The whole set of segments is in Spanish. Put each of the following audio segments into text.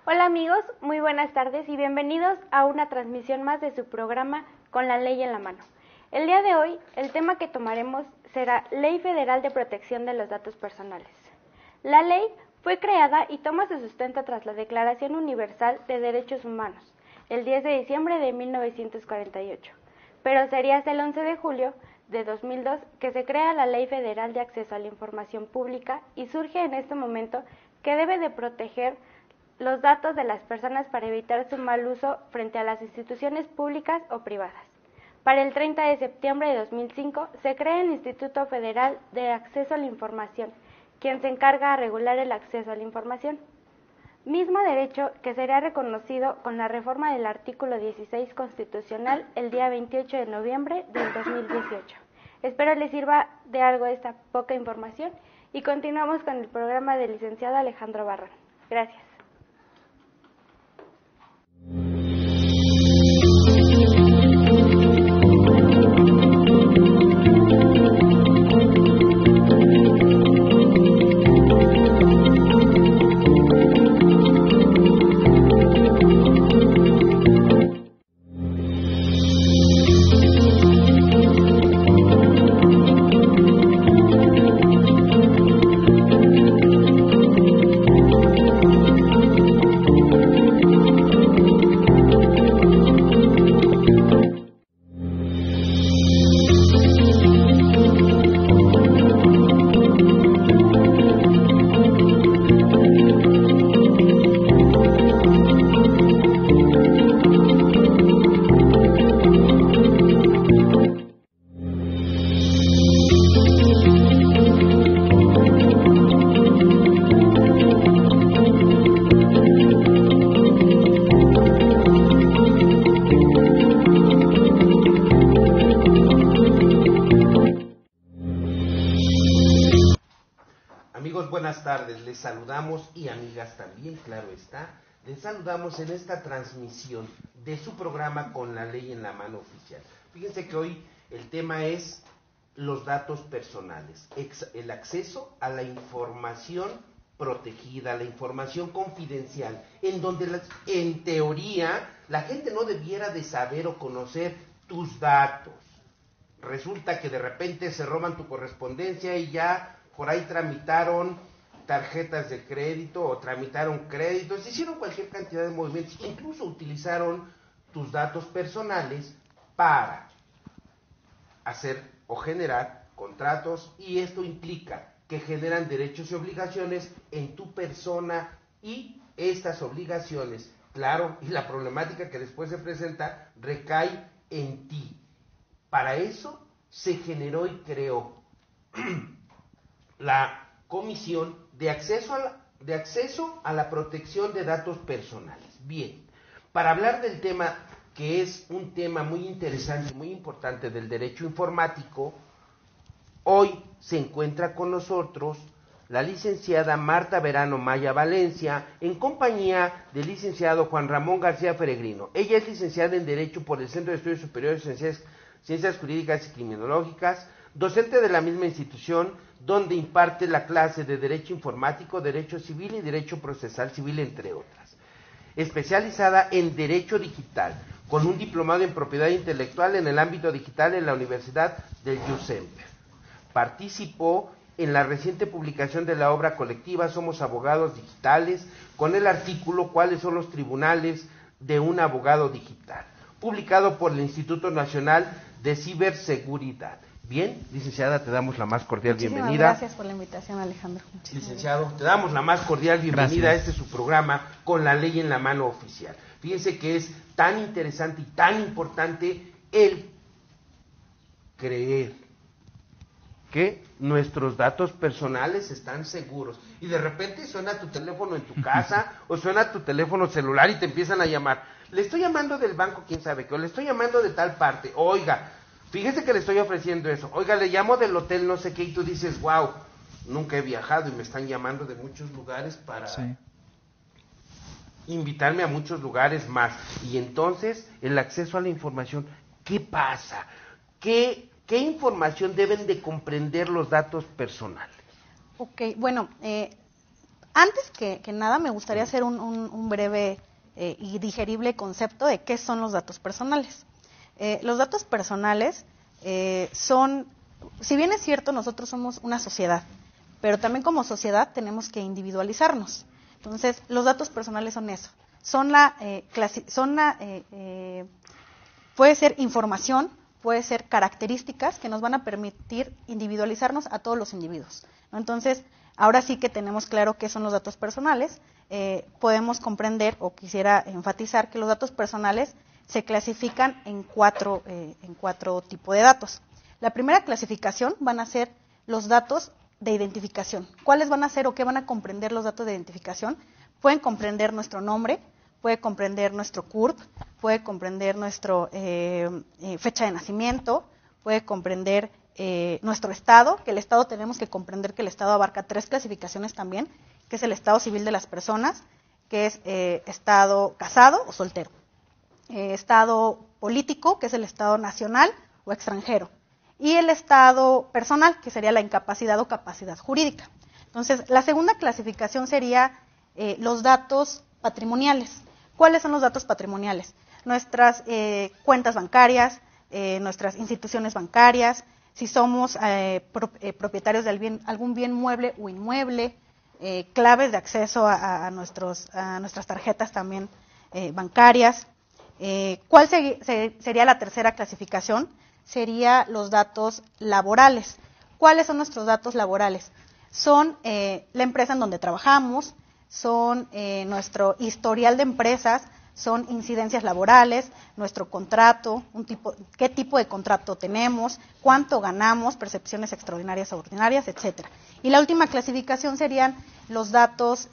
Hola amigos, muy buenas tardes y bienvenidos a una transmisión más de su programa Con la Ley en la Mano. El día de hoy, el tema que tomaremos será Ley Federal de Protección de los Datos Personales. La ley fue creada y toma su sustento tras la Declaración Universal de Derechos Humanos, el 10 de diciembre de 1948, pero sería hasta el 11 de julio de 2002 que se crea la Ley Federal de Acceso a la Información Pública y surge en este momento que debe de proteger los datos de las personas para evitar su mal uso frente a las instituciones públicas o privadas. Para el 30 de septiembre de 2005 se crea el Instituto Federal de Acceso a la Información, quien se encarga de regular el acceso a la información. Mismo derecho que será reconocido con la reforma del artículo 16 constitucional el día 28 de noviembre del 2018. Espero les sirva de algo esta poca información y continuamos con el programa del licenciado Alejandro Barrón. Gracias. Buenas tardes, les saludamos y amigas también, claro está, les saludamos en esta transmisión de su programa Con la Ley en la Mano Oficial. Fíjense que hoy el tema es los datos personales, el acceso a la información protegida, la información confidencial, en donde en teoría la gente no debiera de saber o conocer tus datos. Resulta que de repente se roban tu correspondencia y ya por ahí tramitaron tarjetas de crédito o tramitaron créditos, hicieron cualquier cantidad de movimientos, incluso utilizaron tus datos personales para hacer o generar contratos, y esto implica que generan derechos y obligaciones en tu persona, y estas obligaciones, claro, y la problemática que después se presenta recae en ti. Para eso se generó y creó la Comisión de acceso a la protección de datos personales. Bien, para hablar del tema, que es un tema muy interesante, muy importante del derecho informático, hoy se encuentra con nosotros la licenciada Marta Verano Maya Valencia, en compañía del licenciado Juan Ramón García Peregrino. Ella es licenciada en Derecho por el Centro de Estudios Superiores de Ciencias Jurídicas y Criminológicas, docente de la misma institución, donde imparte la clase de Derecho Informático, Derecho Civil y Derecho Procesal Civil, entre otras. Especializada en Derecho Digital, con un diplomado en Propiedad Intelectual en el ámbito digital en la Universidad del Giuseppe. Participó en la reciente publicación de la obra colectiva Somos Abogados Digitales, con el artículo ¿Cuáles son los tribunales de un abogado digital?, publicado por el Instituto Nacional de Ciberseguridad. Bien, licenciada, te damos la más cordial bienvenida. Gracias por la invitación, Alejandro. Licenciado, te damos la más cordial bienvenida a este su programa Con la Ley en la Mano Oficial. Fíjense que es tan interesante y tan importante el creer que nuestros datos personales están seguros. Y de repente suena tu teléfono en tu casa o suena tu teléfono celular y te empiezan a llamar. Le estoy llamando del banco, quién sabe qué, o le estoy llamando de tal parte. Oiga, fíjese que le estoy ofreciendo eso. Oiga, le llamo del hotel no sé qué, y tú dices, wow, nunca he viajado y me están llamando de muchos lugares para invitarme a muchos lugares más. Y entonces, el acceso a la información, ¿qué pasa? ¿Qué información deben de comprender los datos personales? Ok, bueno, Antes que nada, me gustaría hacer un breve y digerible concepto de qué son los datos personales. Los datos personales son, si bien es cierto, nosotros somos una sociedad, pero también como sociedad tenemos que individualizarnos. Entonces, los datos personales son eso. Puede ser información, puede ser características que nos van a permitir individualizarnos a todos los individuos, ¿no? Entonces, ahora sí que tenemos claro qué son los datos personales. Podemos comprender, o quisiera enfatizar, que los datos personales se clasifican en cuatro tipos de datos. La primera clasificación van a ser los datos de identificación. ¿Cuáles van a ser o qué van a comprender los datos de identificación? Pueden comprender nuestro nombre, puede comprender nuestro CURP, puede comprender nuestra fecha de nacimiento, puede comprender nuestro estado, que el estado tenemos que comprender que el estado abarca 3 clasificaciones también, que es el estado civil de las personas, que es estado casado o soltero, estado político, que es el estado nacional o extranjero, y el estado personal, que sería la incapacidad o capacidad jurídica. Entonces, la segunda clasificación sería los datos patrimoniales. ¿Cuáles son los datos patrimoniales? Nuestras cuentas bancarias, nuestras instituciones bancarias, si somos propietarios de algún bien mueble o inmueble, claves de acceso a nuestras tarjetas también bancarias. ¿Cuál sería la tercera clasificación? Sería los datos laborales. ¿Cuáles son nuestros datos laborales? Son la empresa en donde trabajamos, son nuestro historial de empresas, son incidencias laborales, nuestro contrato, qué tipo de contrato tenemos, cuánto ganamos, percepciones extraordinarias o ordinarias, etcétera. Y la última clasificación serían los datos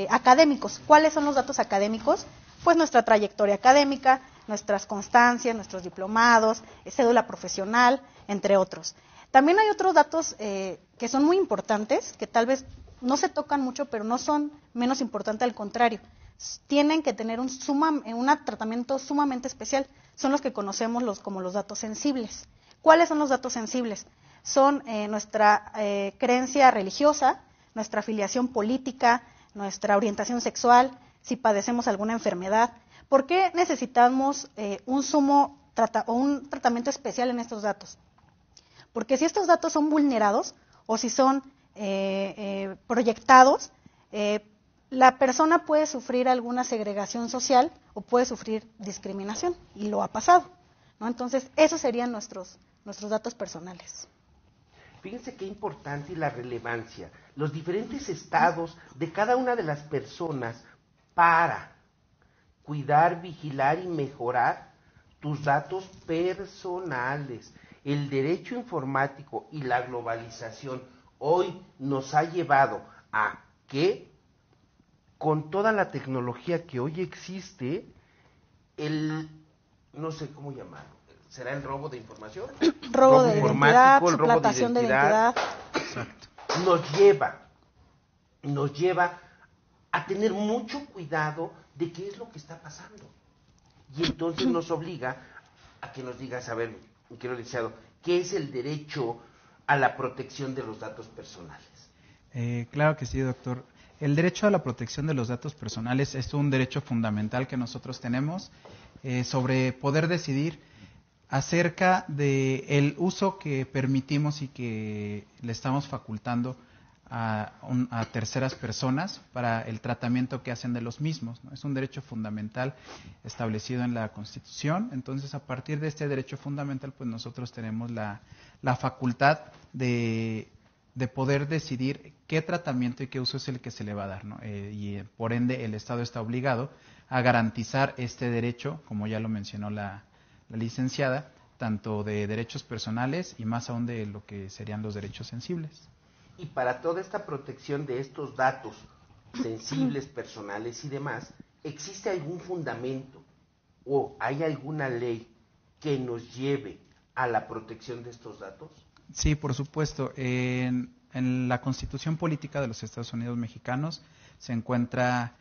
académicos. ¿Cuáles son los datos académicos? Pues nuestra trayectoria académica, nuestras constancias, nuestros diplomados, cédula profesional, entre otros. También hay otros datos que son muy importantes, que tal vez no se tocan mucho, pero no son menos importantes, al contrario. Tienen que tener un tratamiento sumamente especial. Son los que conocemos como los datos sensibles. ¿Cuáles son los datos sensibles? Son nuestra creencia religiosa, nuestra afiliación política, nuestra orientación sexual, si padecemos alguna enfermedad. ¿Por qué necesitamos un tratamiento especial en estos datos? Porque si estos datos son vulnerados o si son proyectados, la persona puede sufrir alguna segregación social o puede sufrir discriminación, y lo ha pasado, ¿no? Entonces, esos serían nuestros datos personales. Fíjense qué importante y la relevancia, los diferentes estados de cada una de las personas para cuidar, vigilar y mejorar tus datos personales. El derecho informático y la globalización hoy nos ha llevado a que, con toda la tecnología que hoy existe, no sé cómo llamarlo, ¿será el robo de información? Robo de identidad, suplantación de identidad. Exacto. Nos lleva a tener mucho cuidado de qué es lo que está pasando. Y entonces nos obliga a que nos digas, a ver, mi querido licenciado, ¿qué es el derecho a la protección de los datos personales? Claro que sí, doctor. El derecho a la protección de los datos personales es un derecho fundamental que nosotros tenemos sobre poder decidir acerca del uso que permitimos y que le estamos facultando a terceras personas para el tratamiento que hacen de los mismos, ¿no? Es un derecho fundamental establecido en la Constitución. Entonces, a partir de este derecho fundamental, pues nosotros tenemos la facultad de poder decidir qué tratamiento y qué uso es el que se le va a dar, ¿no? Y por ende el Estado está obligado a garantizar este derecho, como ya lo mencionó la licenciada, tanto de derechos personales y más aún de lo que serían los derechos sensibles. Y para toda esta protección de estos datos sensibles, personales y demás, ¿existe algún fundamento o hay alguna ley que nos lleve a la protección de estos datos? Sí, por supuesto. En la Constitución Política de los Estados Unidos Mexicanos se encuentra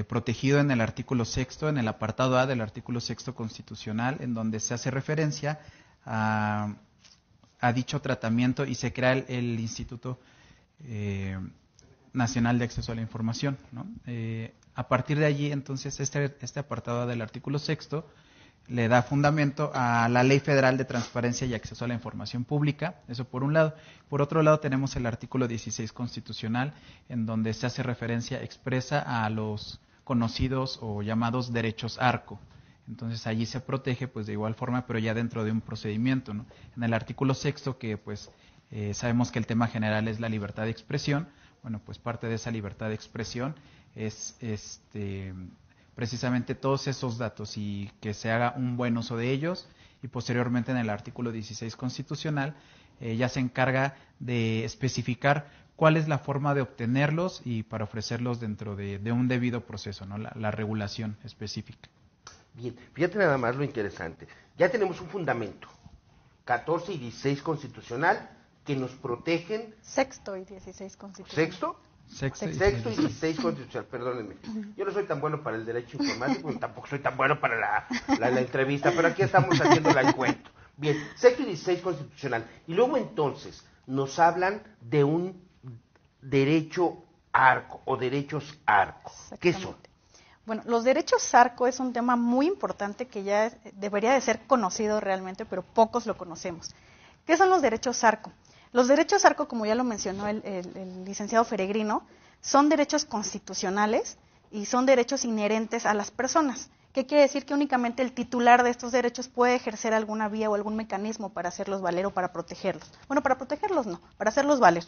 protegido en el artículo 6º, en el apartado A del artículo 6º constitucional, en donde se hace referencia a dicho tratamiento y se crea el Instituto Nacional de Acceso a la Información, ¿no? A partir de allí, entonces, este apartado del artículo 6º le da fundamento a la Ley Federal de Transparencia y Acceso a la Información Pública, eso por un lado. Por otro lado, tenemos el artículo 16 constitucional, en donde se hace referencia expresa a los conocidos o llamados derechos ARCO. Entonces, allí se protege, pues, de igual forma, pero ya dentro de un procedimiento, ¿no? En el artículo 6º, que, pues, sabemos que el tema general es la libertad de expresión, bueno, pues parte de esa libertad de expresión es precisamente todos esos datos y que se haga un buen uso de ellos, y posteriormente en el artículo 16 constitucional ya se encarga de especificar cuál es la forma de obtenerlos y para ofrecerlos dentro de un debido proceso, ¿no? La regulación específica. Bien, fíjate nada más lo interesante. Ya tenemos un fundamento, 14 y 16 constitucional, que nos protegen. Sexto y 16 constitucional. ¿Sexto? Sexto y 16 constitucional, perdónenme. Yo no soy tan bueno para el derecho informático, ni tampoco soy tan bueno para la entrevista, pero aquí estamos haciendo el encuentro. Bien, sexto y 16 constitucional. Y luego entonces nos hablan de un derecho ARCO o derechos ARCO. ¿Qué son? Bueno, los derechos ARCO es un tema muy importante que ya debería de ser conocido realmente, pero pocos lo conocemos. ¿Qué son los derechos ARCO? Los derechos ARCO, como ya lo mencionó el licenciado Feregrino, son derechos constitucionales y son derechos inherentes a las personas. ¿Qué quiere decir? Que únicamente el titular de estos derechos puede ejercer alguna vía o algún mecanismo para hacerlos valer o para protegerlos. Bueno, para protegerlos no, para hacerlos valer.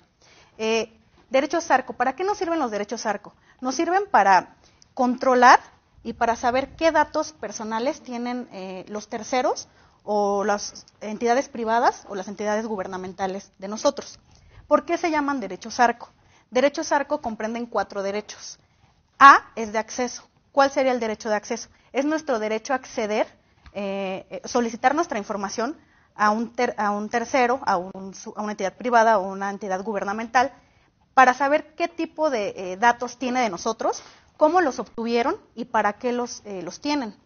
Derechos ARCO, ¿para qué nos sirven los derechos ARCO? Nos sirven para controlar y para saber qué datos personales tienen los terceros o las entidades privadas o las entidades gubernamentales de nosotros. ¿Por qué se llaman derechos ARCO? Derechos ARCO comprenden 4 derechos. A es de acceso. ¿Cuál sería el derecho de acceso? Es nuestro derecho a acceder, solicitar nuestra información a un tercero, a una entidad privada o una entidad gubernamental, para saber qué tipo de datos tiene de nosotros, cómo los obtuvieron y para qué los tienen.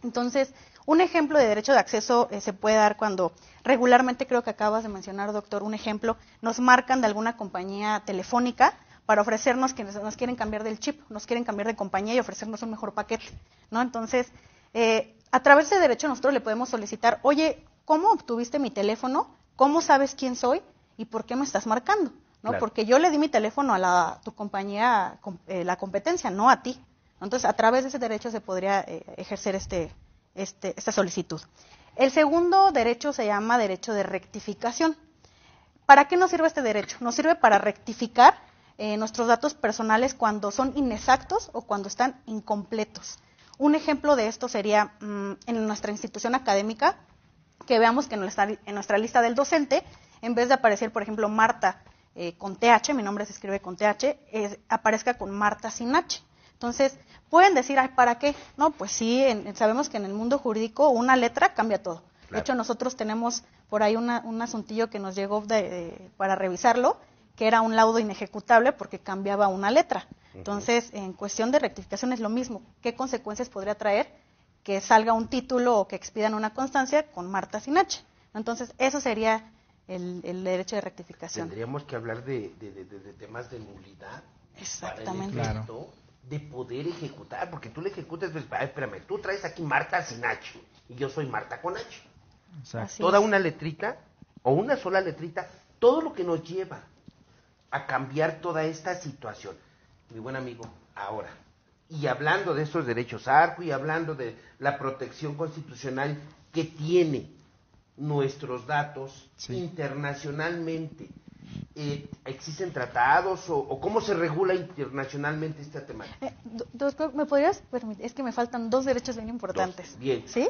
Entonces, un ejemplo de derecho de acceso se puede dar cuando regularmente, creo que acabas de mencionar, doctor, un ejemplo, nos marcan de alguna compañía telefónica para ofrecernos que nos quieren cambiar del chip, nos quieren cambiar de compañía y ofrecernos un mejor paquete, ¿no? Entonces, a través de derecho nosotros le podemos solicitar, oye, ¿cómo obtuviste mi teléfono? ¿Cómo sabes quién soy? ¿Y por qué me estás marcando? ¿No? Claro. Porque yo le di mi teléfono a tu compañía, la competencia, no a ti. Entonces, a través de ese derecho se podría ejercer esta solicitud. El segundo derecho se llama derecho de rectificación. ¿Para qué nos sirve este derecho? Nos sirve para rectificar nuestros datos personales cuando son inexactos o cuando están incompletos. Un ejemplo de esto sería en nuestra institución académica, que veamos que en nuestra lista del docente, en vez de aparecer, por ejemplo, Marta con TH, mi nombre se escribe con TH, aparezca con Marta sin H. Entonces, pueden decir, ay, ¿para qué? No, pues sí, sabemos que en el mundo jurídico una letra cambia todo. Claro. De hecho, nosotros tenemos por ahí un asuntillo que nos llegó para revisarlo, que era un laudo inejecutable porque cambiaba una letra. Entonces, en cuestión de rectificación es lo mismo. ¿Qué consecuencias podría traer que salga un título o que expidan una constancia con Marta sin H? Entonces, eso sería el derecho de rectificación. Tendríamos que hablar de temas de nulidad. Exactamente. Para el efecto de poder ejecutar, porque tú le ejecutas, pues, espérame, tú traes aquí Marta sin H y yo soy Marta con H. Exacto. Toda una letrita o una sola letrita, todo lo que nos lleva a cambiar toda esta situación. Mi buen amigo, ahora, y hablando de estos derechos ARCO y hablando de la protección constitucional que tiene nuestros datos internacionalmente, ¿existen tratados o cómo se regula internacionalmente esta temática? Doctor, ¿me podrías permitir? Es que me faltan 2 derechos bien importantes. Bien. ¿Sí?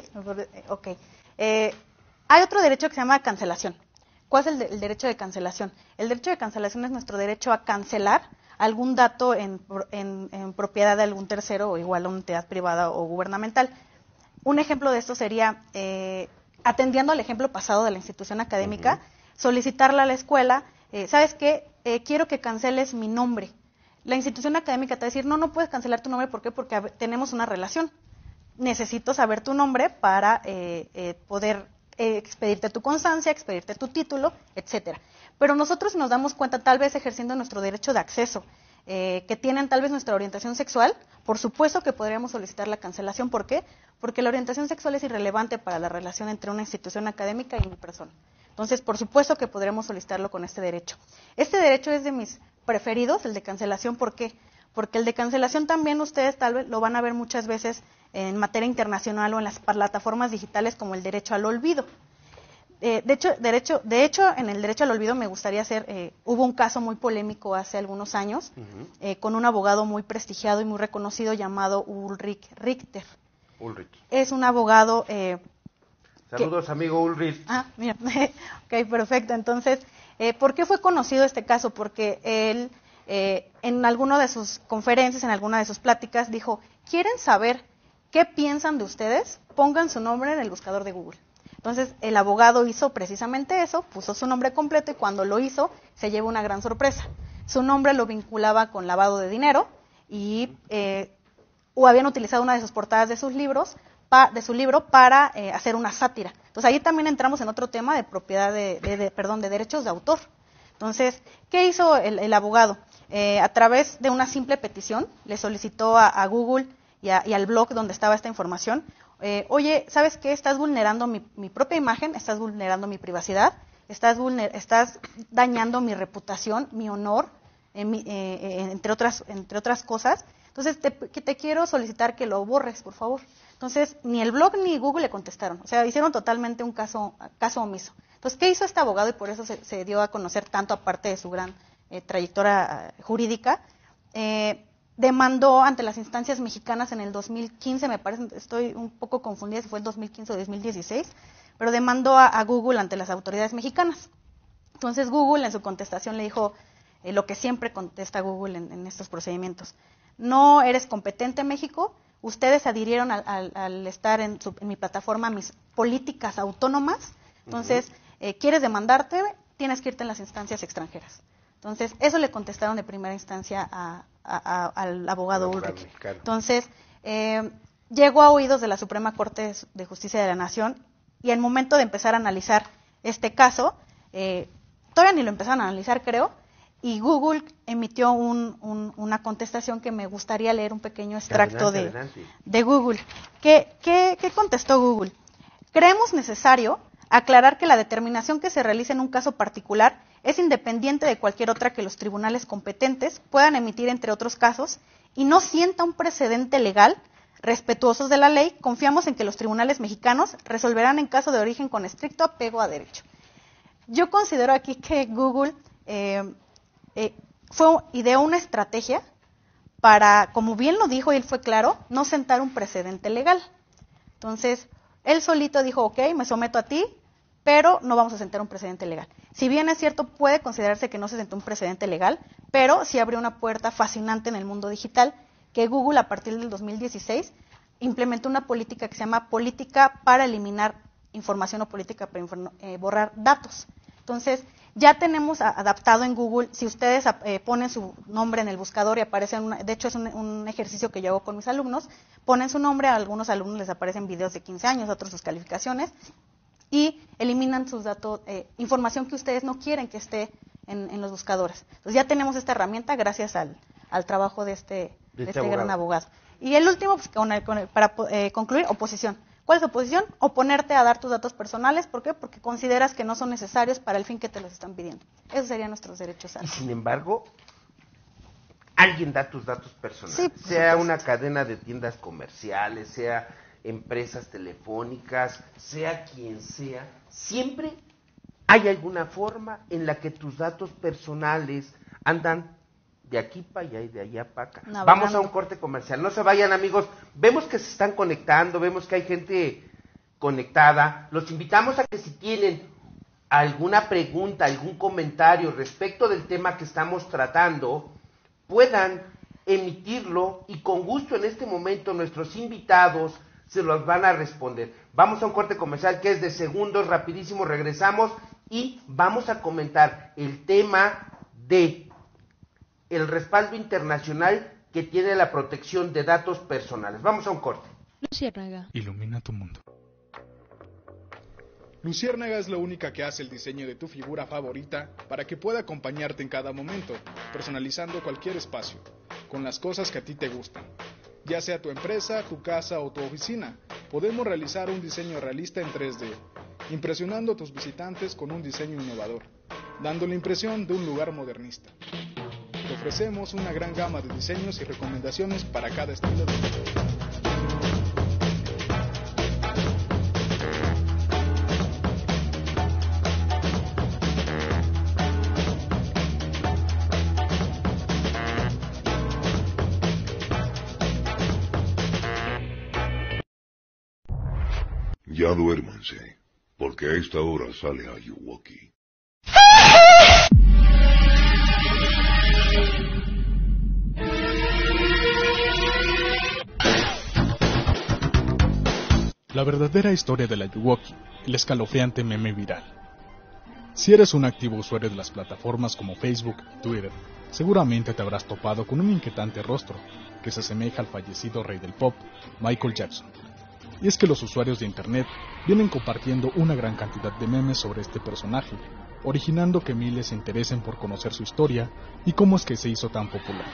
Ok. Hay otro derecho que se llama cancelación. ¿Cuál es el derecho de cancelación? El derecho de cancelación es nuestro derecho a cancelar algún dato en propiedad de algún tercero o igual a una entidad privada o gubernamental. Un ejemplo de esto sería, atendiendo al ejemplo pasado de la institución académica, solicitarle a la escuela, ¿sabes qué? Quiero que canceles mi nombre. La institución académica te va a decir, no puedes cancelar tu nombre. ¿Por qué? Porque tenemos una relación. Necesito saber tu nombre para poder expedirte tu constancia, expedirte tu título, etcétera. Pero nosotros nos damos cuenta, tal vez ejerciendo nuestro derecho de acceso, que tienen tal vez nuestra orientación sexual, por supuesto que podríamos solicitar la cancelación. ¿Por qué? Porque la orientación sexual es irrelevante para la relación entre una institución académica y mi persona. Entonces, por supuesto que podremos solicitarlo con este derecho. Este derecho es de mis preferidos, el de cancelación. ¿Por qué? Porque el de cancelación también ustedes tal vez lo van a ver muchas veces en materia internacional o en las plataformas digitales como el derecho al olvido. De hecho, en el derecho al olvido me gustaría hacer, hubo un caso muy polémico hace algunos años con un abogado muy prestigiado y muy reconocido llamado Ulrich Richter. Es un abogado... Saludos, amigo Ulrich. Mira, ok, perfecto. Entonces, ¿por qué fue conocido este caso? Porque él, en alguna de sus conferencias, en alguna de sus pláticas, dijo, ¿quieren saber qué piensan de ustedes? Pongan su nombre en el buscador de Google. Entonces, el abogado hizo precisamente eso, puso su nombre completo y cuando lo hizo, se llevó una gran sorpresa. Su nombre lo vinculaba con lavado de dinero y o habían utilizado una de sus portadas de sus libros, de su libro para hacer una sátira. Entonces, ahí también entramos en otro tema de propiedad de derechos de autor. Entonces, ¿qué hizo el abogado? A través de una simple petición, le solicitó a Google y al blog donde estaba esta información, oye, ¿sabes qué? Estás vulnerando mi propia imagen, estás vulnerando mi privacidad, estás dañando mi reputación, mi honor, entre otras cosas. Entonces, te quiero solicitar que lo borres, por favor. Entonces, ni el blog ni Google le contestaron. O sea, hicieron totalmente un caso omiso. Entonces, ¿qué hizo este abogado? Y por eso se dio a conocer tanto, aparte de su gran trayectoria jurídica. Demandó ante las instancias mexicanas en el 2015, me parece, estoy un poco confundida si fue en 2015 o 2016, pero demandó a Google ante las autoridades mexicanas. Entonces Google en su contestación le dijo lo que siempre contesta Google en estos procedimientos. No eres competente, México, ustedes adhirieron al estar en mi plataforma mis políticas autónomas, entonces quieres demandarte, tienes que irte en las instancias extranjeras. Entonces, eso le contestaron de primera instancia al abogado Ulrich. Entonces, llegó a oídos de la Suprema Corte de Justicia de la Nación y al momento de empezar a analizar este caso, todavía ni lo empezaron a analizar, creo, y Google emitió una contestación que me gustaría leer un pequeño extracto de Google. ¿Qué contestó Google? Creemos necesario aclarar que la determinación que se realice en un caso particular es independiente de cualquier otra que los tribunales competentes puedan emitir entre otros casos y no sienta un precedente legal. Respetuosos de la ley, confiamos en que los tribunales mexicanos resolverán en caso de origen con estricto apego a derecho. Yo considero aquí que Google ideó una estrategia para, como bien lo dijo y él fue claro, no sentar un precedente legal. Entonces, él solito dijo, ok, me someto a ti, pero no vamos a sentar un precedente legal. Si bien es cierto, puede considerarse que no se sentó un precedente legal, pero sí abrió una puerta fascinante en el mundo digital, que Google a partir del 2016 implementó una política que se llama Política para Eliminar Información o Política para Borrar Datos. Entonces, ya tenemos adaptado en Google, si ustedes ponen su nombre en el buscador y aparece, de hecho es un ejercicio que yo hago con mis alumnos, ponen su nombre, a algunos alumnos les aparecen videos de 15 años, a otros sus calificaciones, y eliminan sus datos, información que ustedes no quieren que esté en los buscadores. Entonces ya tenemos esta herramienta gracias al trabajo de este gran abogado. Y el último, pues, para concluir, oposición. ¿Cuál es tu oposición? Oponerte a dar tus datos personales. ¿Por qué? Porque consideras que no son necesarios para el fin que te los están pidiendo. Esos serían nuestros derechos. Y sin embargo, alguien da tus datos personales. Sí, sea una cadena de tiendas comerciales, sea empresas telefónicas, sea quien sea, siempre hay alguna forma en la que tus datos personales andan de aquí para allá y de allá para acá. Vamos a un corte comercial. No se vayan, amigos. Vemos que se están conectando, vemos que hay gente conectada. Los invitamos a que si tienen alguna pregunta, algún comentario respecto del tema que estamos tratando, puedan emitirlo y con gusto en este momento nuestros invitados se los van a responder. Vamos a un corte comercial que es de segundos, rapidísimo, regresamos y vamos a comentar el tema de el respaldo internacional que tiene la protección de datos personales. Vamos a un corte. Luciérnaga. Ilumina tu mundo. Luciérnaga es la única que hace el diseño de tu figura favorita para que pueda acompañarte en cada momento, personalizando cualquier espacio, con las cosas que a ti te gustan. Ya sea tu empresa, tu casa o tu oficina, podemos realizar un diseño realista en 3D, impresionando a tus visitantes con un diseño innovador, dando la impresión de un lugar modernista. Te ofrecemos una gran gama de diseños y recomendaciones para cada estilo de vida. Ya duérmanse, porque a esta hora sale Ayuwoki. La verdadera historia del Ayuwoki, el escalofriante meme viral. Si eres un activo usuario de las plataformas como Facebook y Twitter, seguramente te habrás topado con un inquietante rostro que se asemeja al fallecido rey del pop, Michael Jackson. Y es que los usuarios de internet vienen compartiendo una gran cantidad de memes sobre este personaje, originando que miles se interesen por conocer su historia y cómo es que se hizo tan popular.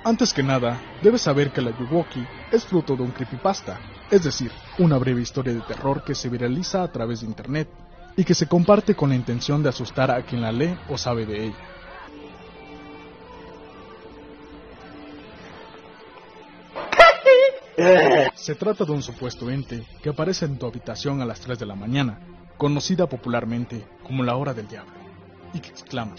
Antes que nada, debes saber que el Ayuwoki es fruto de un creepypasta, es decir, una breve historia de terror que se viraliza a través de internet y que se comparte con la intención de asustar a quien la lee o sabe de ella. Se trata de un supuesto ente que aparece en tu habitación a las 3 de la mañana, conocida popularmente como la hora del diablo, y que exclama,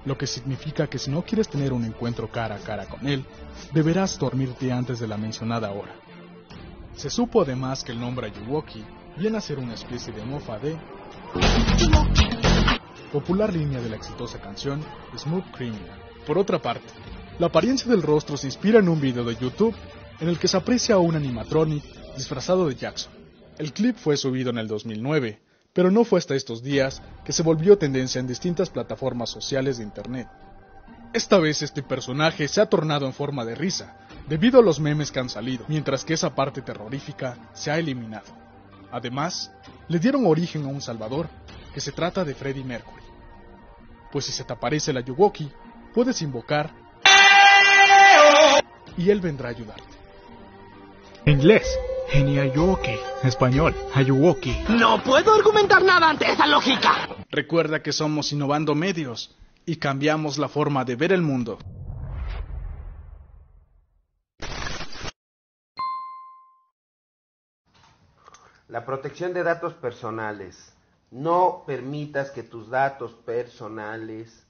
lo que significa que si no quieres tener un encuentro cara a cara con él, deberás dormirte antes de la mencionada hora. Se supo además que el nombre Ayuwoki viene a ser una especie de mofa de popular línea de la exitosa canción Smooth Criminal. Por otra parte, la apariencia del rostro se inspira en un video de YouTube en el que se aprecia a un animatronic disfrazado de Jackson. El clip fue subido en el 2009, pero no fue hasta estos días que se volvió tendencia en distintas plataformas sociales de internet. Esta vez este personaje se ha tornado en forma de risa, debido a los memes que han salido, mientras que esa parte terrorífica se ha eliminado. Además, le dieron origen a un salvador, que se trata de Freddie Mercury. Pues si se te aparece el Ayuwoki, puedes invocar y él vendrá a ayudarte. Inglés, Ayuwoki. Español, Ayuwoki. No puedo argumentar nada ante esa lógica. Recuerda que somos Innovando Medios y cambiamos la forma de ver el mundo. La protección de datos personales. No permitas que tus datos personales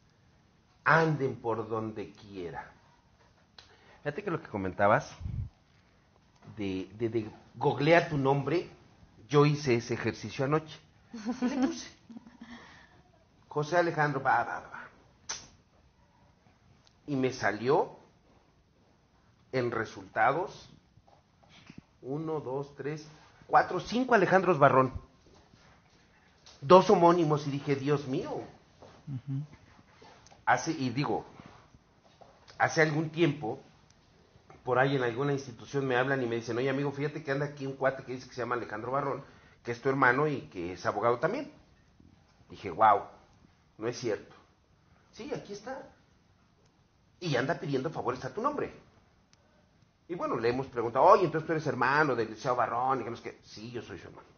anden por donde quiera. Fíjate que lo que comentabas de googlear tu nombre, yo hice ese ejercicio anoche. Y le puse José Alejandro, y me salió en resultados 1, 2, 3, 4, 5 Alejandros Barrón, 2 homónimos, y dije, Dios mío. Hace algún tiempo, por ahí en alguna institución me hablan y me dicen, oye amigo, fíjate que anda aquí un cuate que dice que se llama Alejandro Barrón, que es tu hermano y que es abogado también. Dije, wow, no es cierto. Sí, aquí está. Y anda pidiendo favores a tu nombre. Y bueno, le hemos preguntado, oye, entonces tú eres hermano del licenciado Barrón, y que no sé qué. Sí, yo soy su hermano.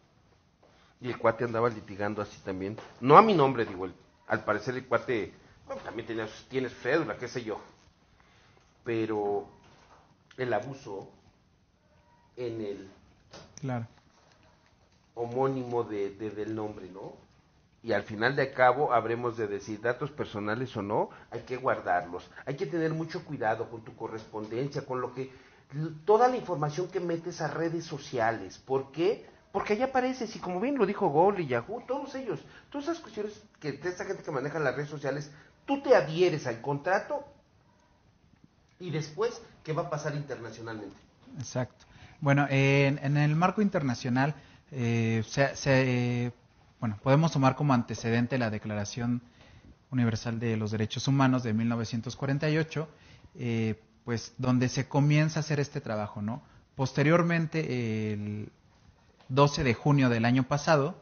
Y el cuate andaba litigando así también. No a mi nombre, digo, al parecer el cuate, bueno, también tiene su cédula, qué sé yo. Pero el abuso en el homónimo del nombre, ¿no? Y al final de cabo habremos de decir datos personales o no, hay que guardarlos. Hay que tener mucho cuidado con tu correspondencia, con toda la información que metes a redes sociales. ¿Por qué? Porque ahí apareces, y como bien lo dijo Google y Yahoo, todos ellos, todas esas cuestiones que de esta gente que maneja las redes sociales, tú te adhieres al contrato y después, ¿qué va a pasar internacionalmente? Exacto. Bueno, en el marco internacional, podemos tomar como antecedente la Declaración Universal de los Derechos Humanos de 1948, donde se comienza a hacer este trabajo, ¿no? Posteriormente, 12 de junio del año pasado,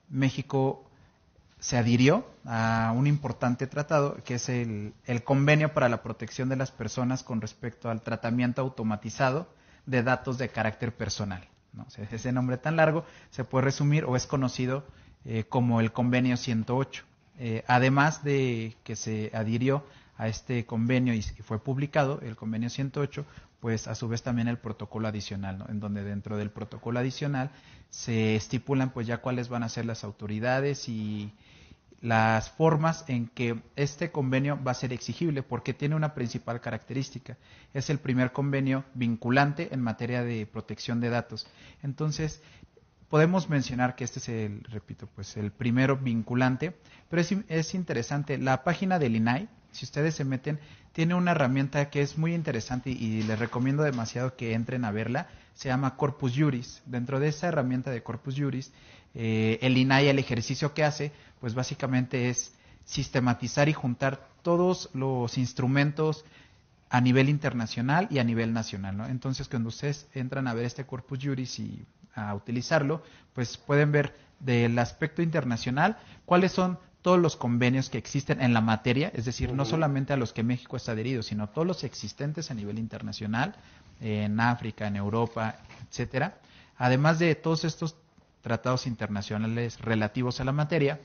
México se adhirió a un importante tratado que es el Convenio para la Protección de las Personas con respecto al tratamiento automatizado de datos de carácter personal, ¿no? O sea, ese nombre tan largo se puede resumir o es conocido como el Convenio 108. Además de que se adhirió a este convenio y fue publicado, el Convenio 108, pues a su vez también el protocolo adicional, ¿no? En donde dentro del protocolo adicional se estipulan pues ya cuáles van a ser las autoridades y las formas en que este convenio va a ser exigible, porque tiene una principal característica: es el primer convenio vinculante en materia de protección de datos. Entonces, podemos mencionar que este es el primero vinculante, pero es interesante. La página del INAI, si ustedes se meten, tiene una herramienta que es muy interesante y les recomiendo demasiado que entren a verla. Se llama Corpus Juris. Dentro de esa herramienta de Corpus Juris, el INAI, el ejercicio que hace, pues básicamente es sistematizar y juntar todos los instrumentos a nivel internacional y a nivel nacional, ¿no? Entonces, cuando ustedes entran a ver este Corpus Juris y a utilizarlo, pues pueden ver del aspecto internacional cuáles son todos los convenios que existen en la materia, es decir, no solamente a los que México está adherido, sino todos los existentes a nivel internacional, en África, en Europa, etcétera. Además de todos estos tratados internacionales relativos a la materia,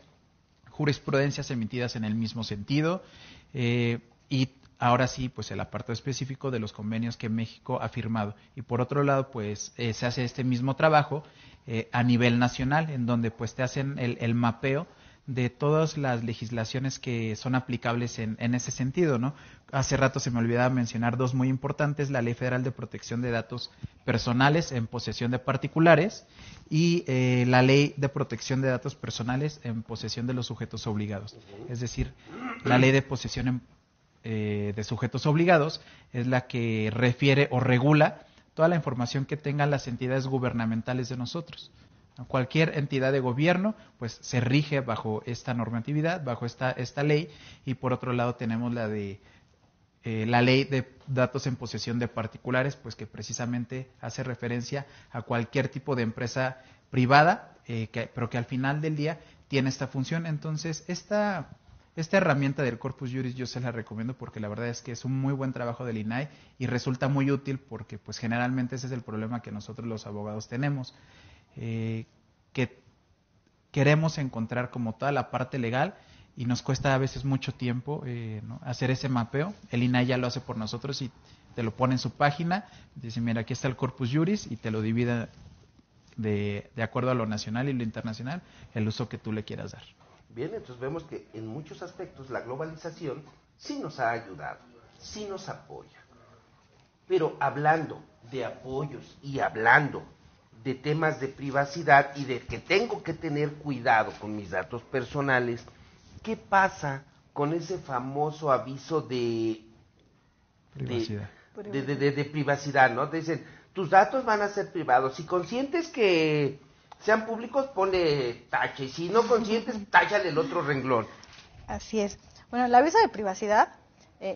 jurisprudencias emitidas en el mismo sentido, y ahora sí, pues el apartado específico de los convenios que México ha firmado. Y por otro lado, pues se hace este mismo trabajo a nivel nacional, en donde pues te hacen el mapeo de todas las legislaciones que son aplicables en ese sentido, ¿no? Hace rato se me olvidaba mencionar dos muy importantes: la Ley Federal de Protección de Datos Personales en posesión de particulares y la Ley de Protección de Datos Personales en posesión de los sujetos obligados. Es decir, la Ley de Posesión de Sujetos Obligados es la que refiere o regula toda la información que tengan las entidades gubernamentales de nosotros. Cualquier entidad de gobierno pues se rige bajo esta normatividad, bajo esta ley. Y por otro lado tenemos la de la Ley de Datos en Posesión de Particulares, pues que precisamente hace referencia a cualquier tipo de empresa privada, pero que al final del día tiene esta función. Entonces esta herramienta del Corpus Juris yo se la recomiendo, porque la verdad es que es un muy buen trabajo del INAI y resulta muy útil, porque pues generalmente ese es el problema que nosotros los abogados tenemos, que queremos encontrar como toda la parte legal y nos cuesta a veces mucho tiempo, ¿no?, hacer ese mapeo. El INAI ya lo hace por nosotros y te lo pone en su página, dice: mira, aquí está el Corpus Juris, y te lo divide de acuerdo a lo nacional y lo internacional, el uso que tú le quieras dar. Bien, entonces vemos que en muchos aspectos la globalización sí nos ha ayudado, sí nos apoya. Pero hablando de apoyos y hablando de temas de privacidad y de que tengo que tener cuidado con mis datos personales, ¿qué pasa con ese famoso aviso de privacidad? De privacidad, ¿no? Te dicen, tus datos van a ser privados. Si consientes que sean públicos, ponle tache. Y si no consientes, táchale el otro renglón. Así es. Bueno, el aviso de privacidad,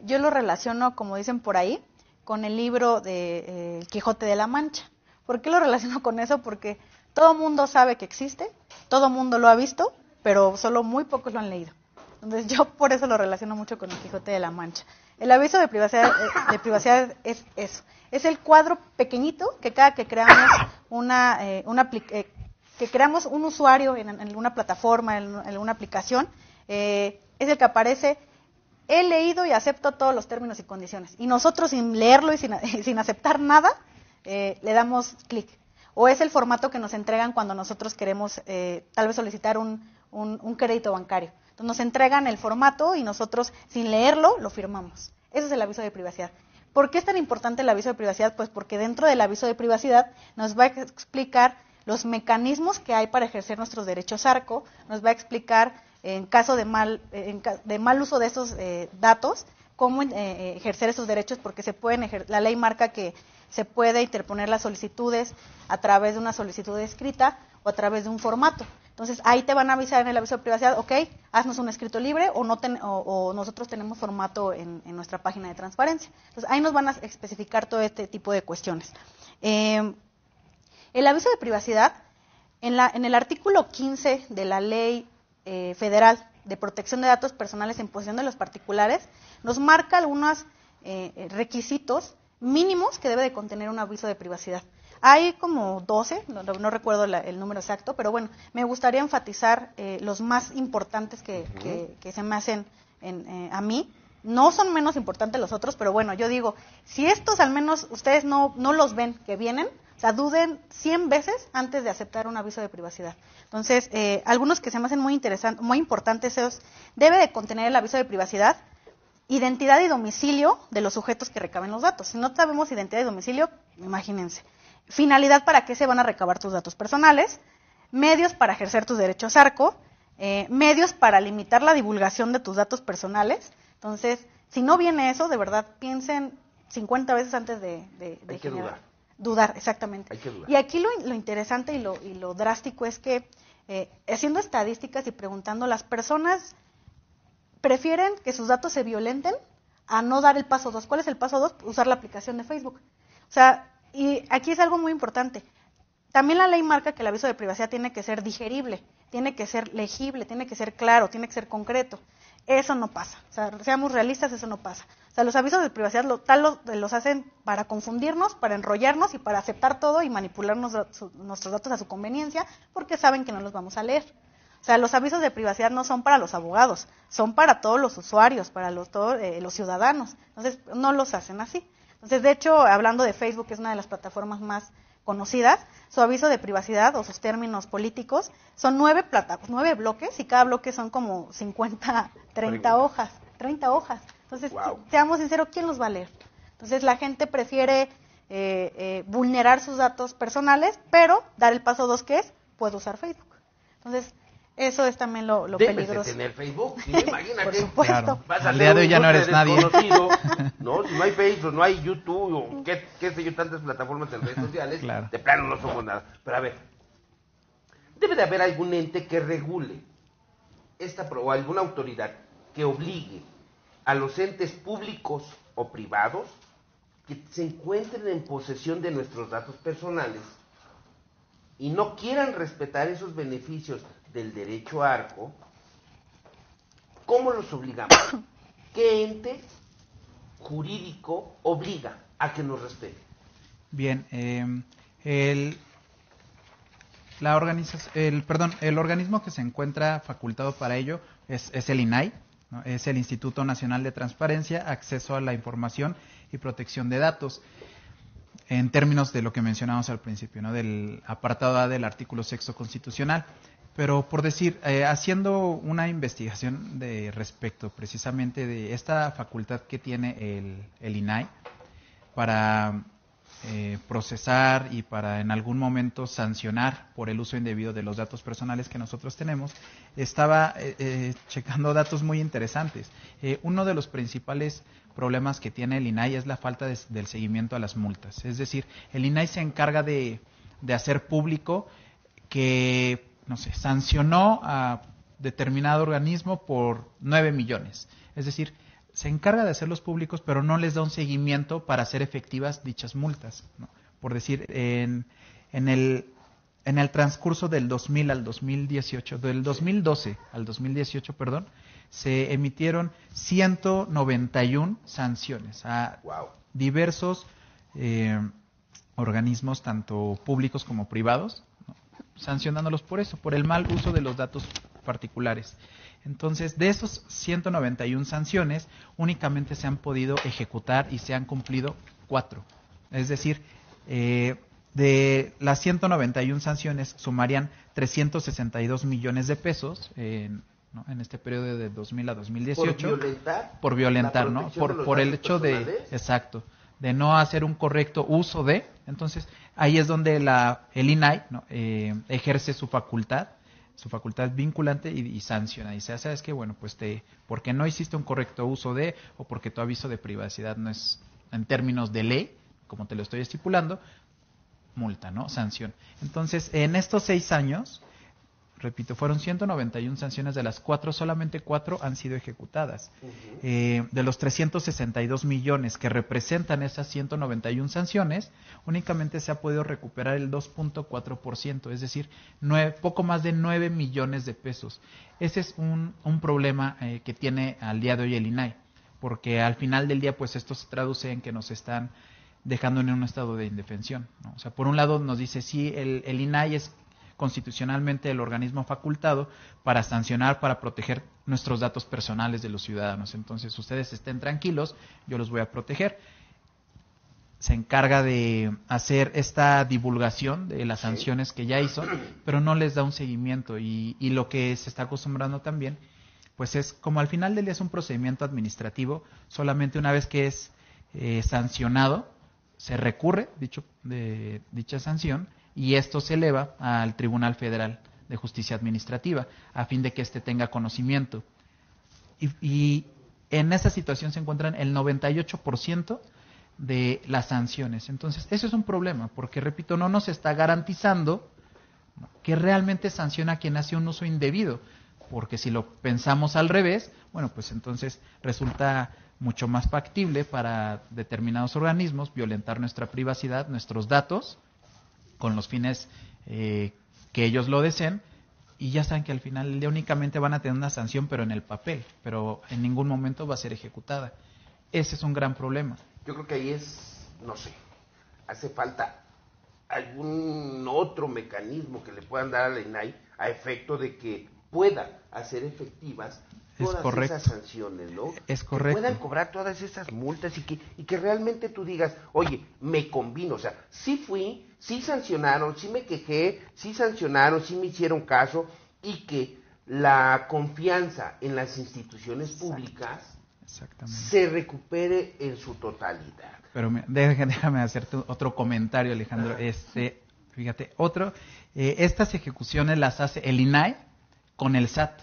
yo lo relaciono, como dicen por ahí, con el libro de El Quijote de la Mancha. ¿Por qué lo relaciono con eso? Porque todo mundo sabe que existe, todo mundo lo ha visto, pero solo muy pocos lo han leído. Entonces yo por eso lo relaciono mucho con El Quijote de la Mancha. El aviso de privacidad es eso. Es el cuadro pequeñito que cada que creamos que creamos un usuario en alguna plataforma, en alguna aplicación, es el que aparece: he leído y acepto todos los términos y condiciones. Y nosotros, sin leerlo y sin aceptar nada, le damos clic. O es el formato que nos entregan cuando nosotros queremos tal vez solicitar un crédito bancario. Entonces nos entregan el formato y nosotros, sin leerlo, lo firmamos. Ese es el aviso de privacidad. ¿Por qué es tan importante el aviso de privacidad? Pues porque dentro del aviso de privacidad nos va a explicar los mecanismos que hay para ejercer nuestros derechos ARCO, nos va a explicar, en caso de mal uso de esos datos, cómo ejercer esos derechos, porque la ley marca que se puede interponer las solicitudes a través de una solicitud escrita o a través de un formato. Entonces ahí te van a avisar en el aviso de privacidad: ok, haznos un escrito libre o nosotros tenemos formato en nuestra página de transparencia. Entonces ahí nos van a especificar todo este tipo de cuestiones. El aviso de privacidad En el artículo 15 de la Ley Federal de Protección de Datos Personales en posesión de los particulares, nos marca algunos requisitos mínimos que debe de contener un aviso de privacidad. Hay como 12, no recuerdo el número exacto, pero bueno, me gustaría enfatizar los más importantes que se me hacen a mí. No son menos importantes los otros, pero bueno, yo digo, si estos al menos ustedes no los ven que vienen, o sea, duden 100 veces antes de aceptar un aviso de privacidad. Entonces, algunos que se me hacen muy interesantes, muy importantes, debe de contener el aviso de privacidad, identidad y domicilio de los sujetos que recaben los datos. Si no sabemos identidad y domicilio, imagínense. Finalidad para qué se van a recabar tus datos personales, medios para ejercer tus derechos ARCO, medios para limitar la divulgación de tus datos personales. Entonces, si no viene eso, de verdad, piensen 50 veces antes de Hay que generar. Dudar, exactamente. Hay que dudar. Y aquí lo interesante y lo drástico es que, haciendo estadísticas y preguntando, las personas prefieren que sus datos se violenten a no dar el paso 2. ¿Cuál es el paso 2? Usar la aplicación de Facebook. O sea, y aquí es algo muy importante. También la ley marca que el aviso de privacidad tiene que ser digerible, tiene que ser legible, tiene que ser claro, tiene que ser concreto. Eso no pasa. O sea, seamos realistas, eso no pasa. O sea, los avisos de privacidad los hacen para confundirnos, para enrollarnos y para aceptar todo y manipular nuestros datos a su conveniencia, porque saben que no los vamos a leer. O sea, los avisos de privacidad no son para los abogados, son para todos los usuarios, para todos los ciudadanos. Entonces, no los hacen así. Entonces, de hecho, hablando de Facebook, que es una de las plataformas más conocidas, su aviso de privacidad o sus términos políticos son 9 bloques y cada bloque son como 30 hojas. Entonces, seamos sinceros, ¿quién los va a leer? Entonces, la gente prefiere vulnerar sus datos personales, pero dar el paso 2, que es, puedo usar Facebook. Entonces, eso es también lo peligroso. De tener Facebook, ¿sí? Imagínate. Por supuesto. Claro. Vas a Al leer día de hoy ya no eres nadie. No, si no hay Facebook, no hay YouTube, o qué sé yo, tantas plataformas en redes sociales, Claro. de plano no somos nada. Pero a ver, debe de haber algún ente que regule o alguna autoridad que obligue a los entes públicos o privados que se encuentren en posesión de nuestros datos personales y no quieran respetar esos beneficios del derecho ARCO. ¿Cómo los obligamos? ¿Qué ente jurídico obliga a que nos respete? Bien, el organismo que se encuentra facultado para ello es el INAI, ¿no? Es el Instituto Nacional de Transparencia, Acceso a la Información y Protección de Datos, en términos de lo que mencionamos al principio, ¿no? Del apartado A del artículo 6º constitucional. Pero por decir, haciendo una investigación respecto precisamente de esta facultad que tiene el INAI para procesar y para en algún momento sancionar por el uso indebido de los datos personales que nosotros tenemos, estaba checando datos muy interesantes. Uno de los principales problemas que tiene el INAI es la falta del seguimiento a las multas. Es decir, el INAI se encarga de hacer público que, no sé, sancionó a determinado organismo por 9 millones. Es decir, se encarga de hacerlos públicos, pero no les da un seguimiento para hacer efectivas dichas multas, ¿no? Por decir, en el transcurso del 2000 al 2018, del 2012 al 2018, se emitieron 191 sanciones a diversos organismos, tanto públicos como privados, ¿no? Sancionándolos por eso, por el mal uso de los datos particulares. Entonces, de esos 191 sanciones, únicamente se han podido ejecutar y se han cumplido 4. Es decir, de las 191 sanciones sumarían 362 millones de pesos en este periodo de 2000 a 2018. Por violentar, ¿no? Por el hecho de no hacer un correcto uso de. Entonces, ahí es donde el INAI, ¿no? Ejerce su facultad vinculante y sanciona. Y dice, ¿sabes qué? Bueno, pues porque no hiciste un correcto uso de, o porque tu aviso de privacidad no es en términos de ley, como te lo estoy estipulando, multa, ¿no? Sanción. Entonces, en estos 6 años, repito, fueron 191 sanciones, de las 4, solamente 4 han sido ejecutadas. De los 362 millones que representan esas 191 sanciones, únicamente se ha podido recuperar el 2.4%, es decir, poco más de 9 millones de pesos. Ese es un problema que tiene al día de hoy el INAI, porque al final del día, pues esto se traduce en que nos están dejando en un estado de indefensión, ¿no? O sea, por un lado nos dice, sí, el INAI es constitucionalmente el organismo facultado para sancionar, para proteger nuestros datos personales de los ciudadanos. Entonces, ustedes estén tranquilos, yo los voy a proteger. Se encarga de hacer esta divulgación de las sanciones que ya hizo, pero no les da un seguimiento. Y lo que se está acostumbrando también, pues es como al final del día es un procedimiento administrativo, solamente una vez que es sancionado, se recurre de dicha sanción, y esto se eleva al Tribunal Federal de Justicia Administrativa, a fin de que éste tenga conocimiento. Y en esa situación se encuentran el 98% de las sanciones. Entonces, eso es un problema, porque, repito, no nos está garantizando que realmente sanciona a quien hace un uso indebido, porque si lo pensamos al revés, bueno, pues entonces resulta mucho más factible para determinados organismos violentar nuestra privacidad, nuestros datos, con los fines que ellos lo deseen, y ya saben que al final del día únicamente van a tener una sanción, pero en el papel, pero en ningún momento va a ser ejecutada. Ese es un gran problema. Yo creo que ahí no sé, hace falta algún otro mecanismo que le puedan dar a la INAI a efecto de que pueda hacer efectivas todas esas sanciones, ¿no? Es correcto. Que puedan cobrar todas esas multas y que realmente tú digas, oye, me convino, o sea, sí fui, sí sancionaron, sí me quejé, sí sancionaron, sí me hicieron caso, y que la confianza en las instituciones públicas se recupere en su totalidad. Pero déjame hacerte otro comentario, Alejandro. Fíjate, estas ejecuciones las hace el INAI con el SAT.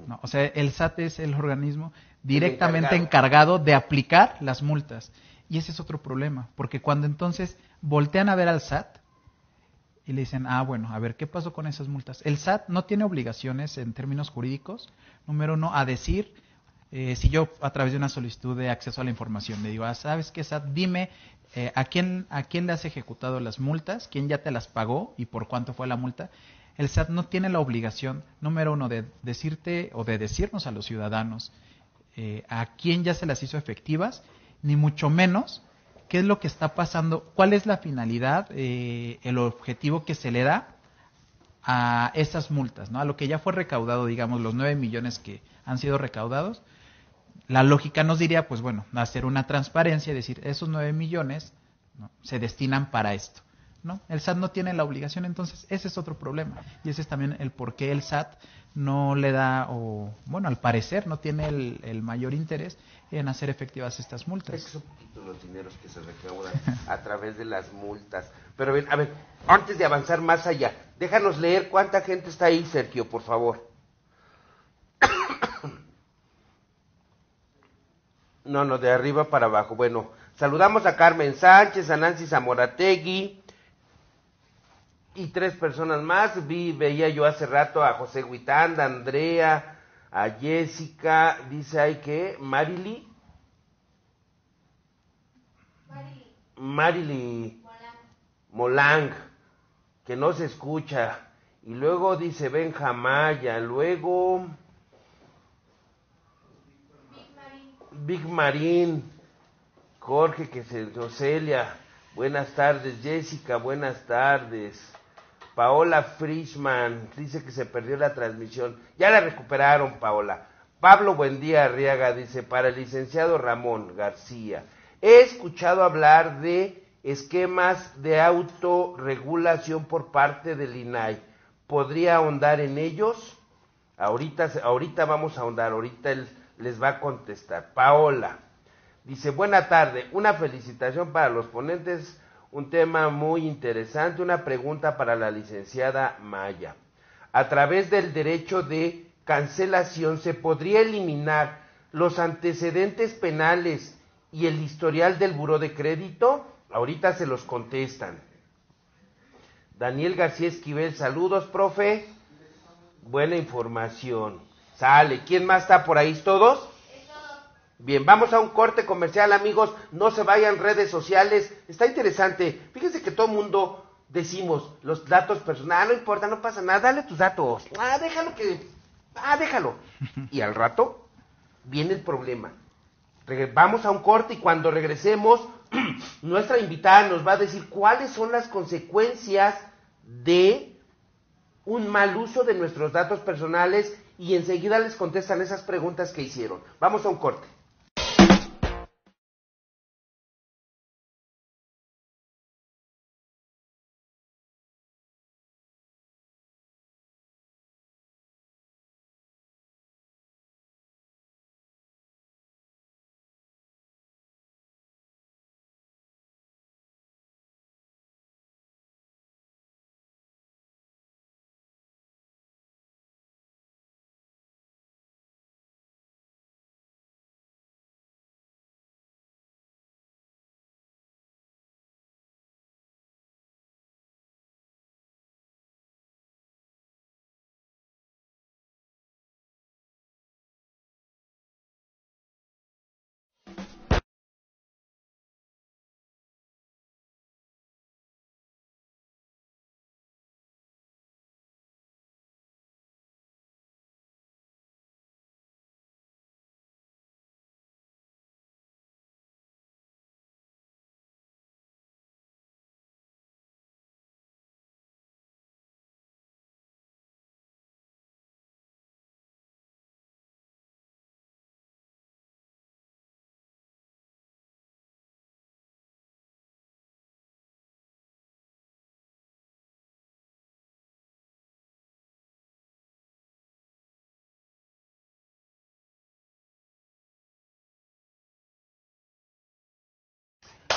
No, o sea, el SAT es el organismo directamente encargado de aplicar las multas. Y ese es otro problema, porque cuando entonces voltean a ver al SAT y le dicen, bueno, a ver, ¿qué pasó con esas multas? El SAT no tiene obligaciones en términos jurídicos, número uno, a decir, si yo a través de una solicitud de acceso a la información le digo, ¿sabes qué, SAT? Dime ¿a quién le has ejecutado las multas? ¿Quién ya te las pagó y por cuánto fue la multa? El SAT no tiene la obligación, número uno, de decirte o de decirnos a los ciudadanos a quién ya se las hizo efectivas, ni mucho menos qué es lo que está pasando, cuál es la finalidad, el objetivo que se le da a esas multas, ¿no? A lo que ya fue recaudado, digamos, los 9 millones que han sido recaudados. La lógica nos diría, pues bueno, hacer una transparencia y decir, esos 9 millones, ¿no?, se destinan para esto, ¿no? El SAT no tiene la obligación, entonces ese es otro problema. Y ese es también el por qué el SAT no le da, al parecer no tiene el mayor interés en hacer efectivas estas multas. Es que son poquitos los dineros que se recaudan a través de las multas. Pero a ver, antes de avanzar más allá, déjanos leer cuánta gente está ahí, Sergio, por favor. No, de arriba para abajo. Bueno, saludamos a Carmen Sánchez, a Nancy Zamorategui y 3 personas más. Veía yo hace rato a José Huitanda, a Andrea, a Jessica, dice ahí que Marily Molang, que no se escucha. Y luego dice Benjamaya, luego Big Marín, Jorge, Ocelia, buenas tardes, Jessica, buenas tardes, Paola Frischman, dice que se perdió la transmisión, ya la recuperaron, Paola. Pablo Buendía Arriaga dice, para el licenciado Ramón García, he escuchado hablar de esquemas de autorregulación por parte del INAI, ¿podría ahondar en ellos? Ahorita vamos a ahondar, ahorita les va a contestar. Paola dice, buena tarde, una felicitación para los ponentes, un tema muy interesante, una pregunta para la licenciada Maya. A través del derecho de cancelación se podría eliminar los antecedentes penales y el historial del buró de crédito. Ahorita se los contestan. Daniel García Esquivel, saludos, profe. Buena información. Sale. ¿Quién más está por ahí? ¿Todos? Bien, vamos a un corte comercial, amigos. No se vayan, redes sociales. Está interesante. Fíjense que todo el mundo decimos los datos personales. No importa, no pasa nada. Dale tus datos. Déjalo. Y al rato viene el problema. Vamos a un corte y cuando regresemos, nuestra invitada nos va a decir cuáles son las consecuencias de un mal uso de nuestros datos personales y enseguida les contestan esas preguntas que hicieron. Vamos a un corte.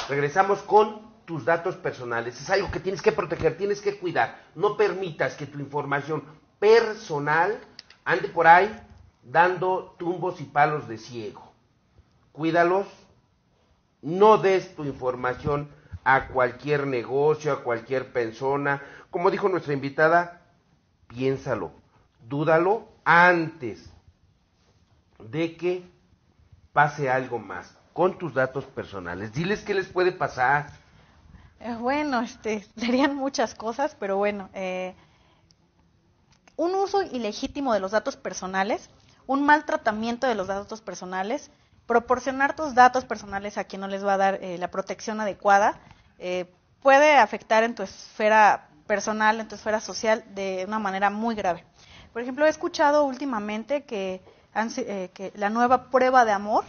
Regresamos con tus datos personales. Es algo que tienes que proteger, tienes que cuidar. No permitas que tu información personal ande por ahí dando tumbos y palos de ciego. Cuídalos. No des tu información a cualquier negocio, a cualquier persona. Como dijo nuestra invitada, piénsalo, dúdalo antes de que pase algo más con tus datos personales. Diles qué les puede pasar. Bueno, serían muchas cosas, pero bueno, un uso ilegítimo de los datos personales, un mal tratamiento de los datos personales, proporcionar tus datos personales a quien no les va a dar la protección adecuada, puede afectar en tu esfera personal, en tu esfera social, de una manera muy grave. Por ejemplo, he escuchado últimamente que la nueva prueba de amor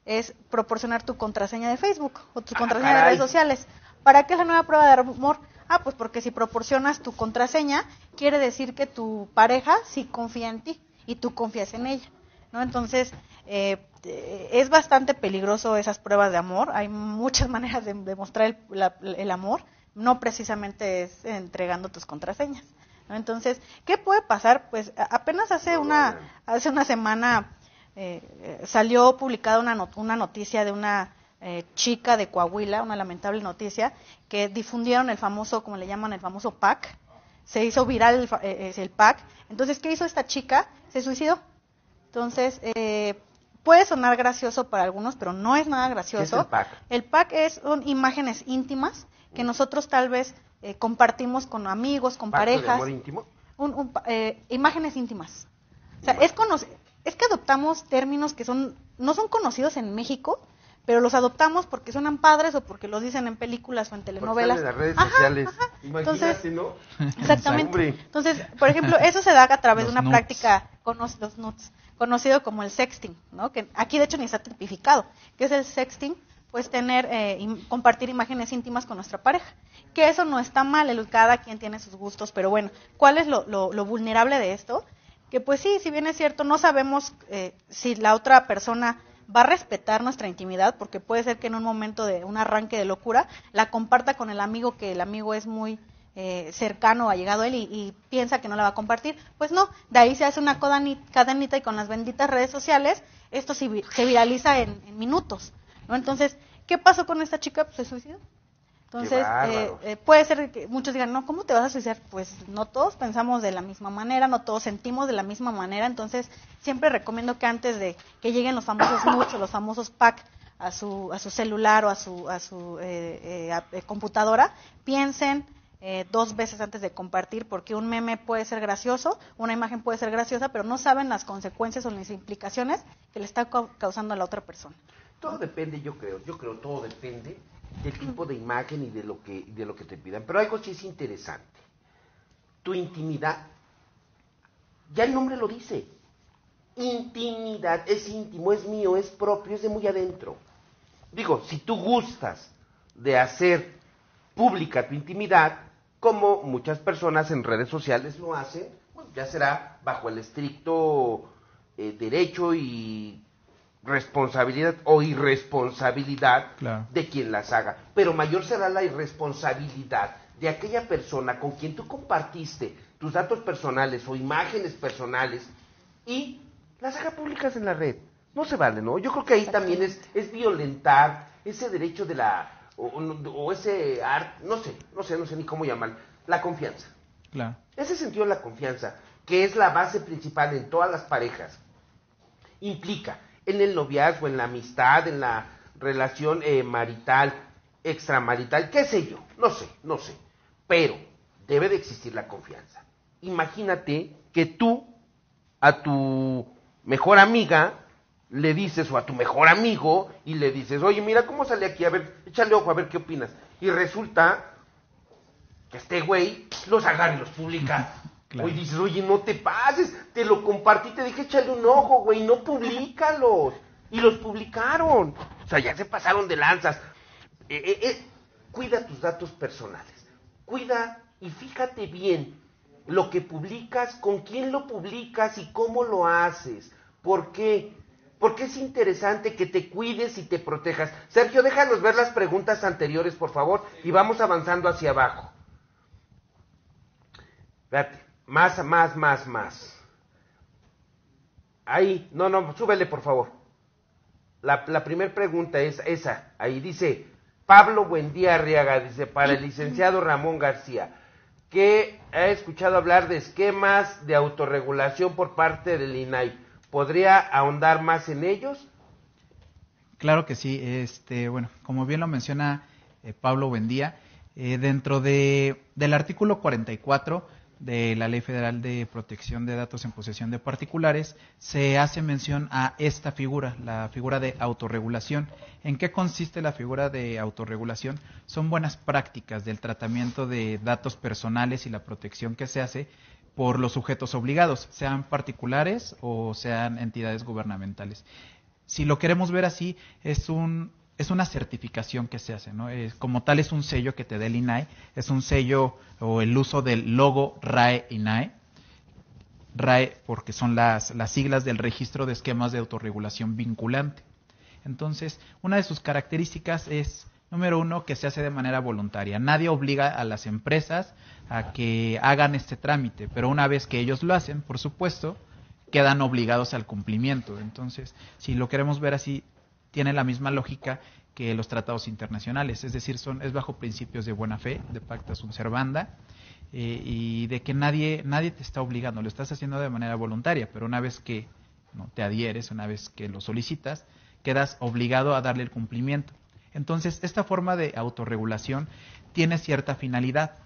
es proporcionar tu contraseña de Facebook o tu contraseña de redes sociales. ¿Para qué es la nueva prueba de amor? Pues porque si proporcionas tu contraseña, quiere decir que tu pareja sí confía en ti y tú confías en ella, ¿no? Entonces, es bastante peligroso esas pruebas de amor. Hay muchas maneras de demostrar el amor, no precisamente es entregando tus contraseñas, ¿no? Entonces, ¿qué puede pasar? Pues apenas hace una semana salió publicada una noticia de una chica de Coahuila, una lamentable noticia, que difundieron el famoso, como le llaman, el famoso pack. Se hizo viral el pack. Entonces, ¿qué hizo esta chica? Se suicidó. Entonces, puede sonar gracioso para algunos, pero no es nada gracioso. ¿Qué es el pack? El pack son imágenes íntimas que nosotros tal vez compartimos con amigos, con parejas. ¿De amor íntimo? Imágenes íntimas. O sea, es que adoptamos términos que no son conocidos en México, pero los adoptamos porque suenan padres o porque los dicen en películas o en telenovelas. En las redes sociales. Imagínate, entonces, ¿no? Exactamente. Entonces, por ejemplo, eso se da a través de una práctica, los nudes, conocido como el sexting, ¿no? Que aquí de hecho ni está tipificado. ¿Qué es el sexting? Pues compartir imágenes íntimas con nuestra pareja. Que eso no está mal, cada quien tiene sus gustos, pero bueno, ¿cuál es lo vulnerable de esto? Que pues sí, si bien es cierto, no sabemos si la otra persona va a respetar nuestra intimidad, porque puede ser que en un momento de un arranque de locura la comparta con el amigo, que el amigo es muy cercano, allegado a él y piensa que no la va a compartir. Pues no, de ahí se hace una cadenita y con las benditas redes sociales esto se viraliza en minutos, ¿no? Entonces, ¿qué pasó con esta chica? Pues se suicidó. Entonces, puede ser que muchos digan, no, ¿cómo te vas a suicidar? Pues no todos pensamos de la misma manera, no todos sentimos de la misma manera, entonces siempre recomiendo que antes de que lleguen los famosos nudes o los famosos pack a su celular o a su computadora, piensen 2 veces antes de compartir, porque un meme puede ser gracioso, una imagen puede ser graciosa, pero no saben las consecuencias o las implicaciones que le está causando a la otra persona. Todo depende, yo creo todo depende del tipo de imagen y de lo que te pidan. Pero algo sí es interesante. Tu intimidad, ya el nombre lo dice. Intimidad, es íntimo, es mío, es propio, es de muy adentro. Digo, si tú gustas de hacer pública tu intimidad, como muchas personas en redes sociales lo hacen, pues ya será bajo el estricto derecho y responsabilidad o irresponsabilidad de quien las haga, pero mayor será la irresponsabilidad de aquella persona con quien tú compartiste tus datos personales o imágenes personales y las haga públicas en la red. No se vale, ¿no? Yo creo que ahí también es violentar ese derecho de la o ese arte, no sé ni cómo llamarlo, la confianza. Claro. Ese sentido de la confianza, que es la base principal en todas las parejas, implica en el noviazgo, en la amistad, en la relación marital, extramarital, qué sé yo, no sé, pero debe de existir la confianza. Imagínate que tú a tu mejor amiga le dices, o a tu mejor amigo, y le dices, oye, mira cómo sale aquí, a ver, échale ojo, a ver qué opinas. Y resulta que este güey los agarra y los publica. Claro. Oye, dices, oye, no te pases, te lo compartí, te dije, échale un ojo, güey, no públicalos. Y los publicaron. O sea, ya se pasaron de lanzas. Cuida tus datos personales. Cuida y fíjate bien lo que publicas, con quién lo publicas y cómo lo haces. ¿Por qué? Porque es interesante que te cuides y te protejas. Sergio, déjanos ver las preguntas anteriores, por favor, y vamos avanzando hacia abajo. Espérate, más. Ahí, no, súbele, por favor. La primera pregunta es esa. Ahí dice, Pablo Buendía Arriaga, dice, para el licenciado Ramón García, que ha escuchado hablar de esquemas de autorregulación por parte del INAI. ¿Podría ahondar más en ellos? Claro que sí. Bueno, como bien lo menciona Pablo Buendía, dentro del artículo 44 de la Ley Federal de Protección de Datos en Posesión de Particulares, se hace mención a esta figura, la figura de autorregulación. ¿En qué consiste la figura de autorregulación? Son buenas prácticas del tratamiento de datos personales y la protección que se hace por los sujetos obligados, sean particulares o sean entidades gubernamentales. Si lo queremos ver así, es una certificación que se hace, ¿no? Como tal es un sello que te da el INAI, es un sello o el uso del logo RAE INAI, RAE porque son las siglas del Registro de Esquemas de Autorregulación Vinculante. Entonces, una de sus características es, número 1, que se hace de manera voluntaria. Nadie obliga a las empresas a que hagan este trámite, pero una vez que ellos lo hacen, por supuesto, quedan obligados al cumplimiento. Entonces, si lo queremos ver así, tiene la misma lógica que los tratados internacionales, es decir, es bajo principios de buena fe, de pacta sunt servanda, y de que nadie te está obligando, lo estás haciendo de manera voluntaria, pero una vez que te adhieres, una vez que lo solicitas, quedas obligado a darle el cumplimiento. Entonces, esta forma de autorregulación tiene cierta finalidad.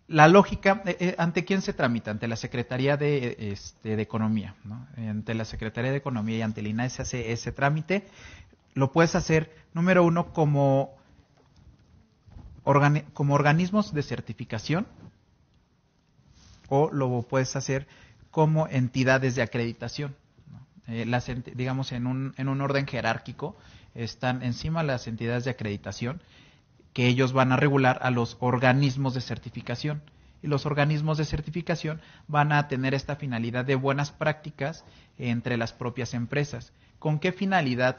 La lógica, ¿ante quién se tramita? Ante la Secretaría de Economía, ¿no? Ante la Secretaría de Economía y ante el INAI se hace ese trámite. Lo puedes hacer, número 1, como organismos de certificación, o lo puedes hacer como entidades de acreditación, ¿no? Digamos, en un orden jerárquico, están encima las entidades de acreditación, que ellos van a regular a los organismos de certificación. Y los organismos de certificación van a tener esta finalidad de buenas prácticas entre las propias empresas. ¿Con qué finalidad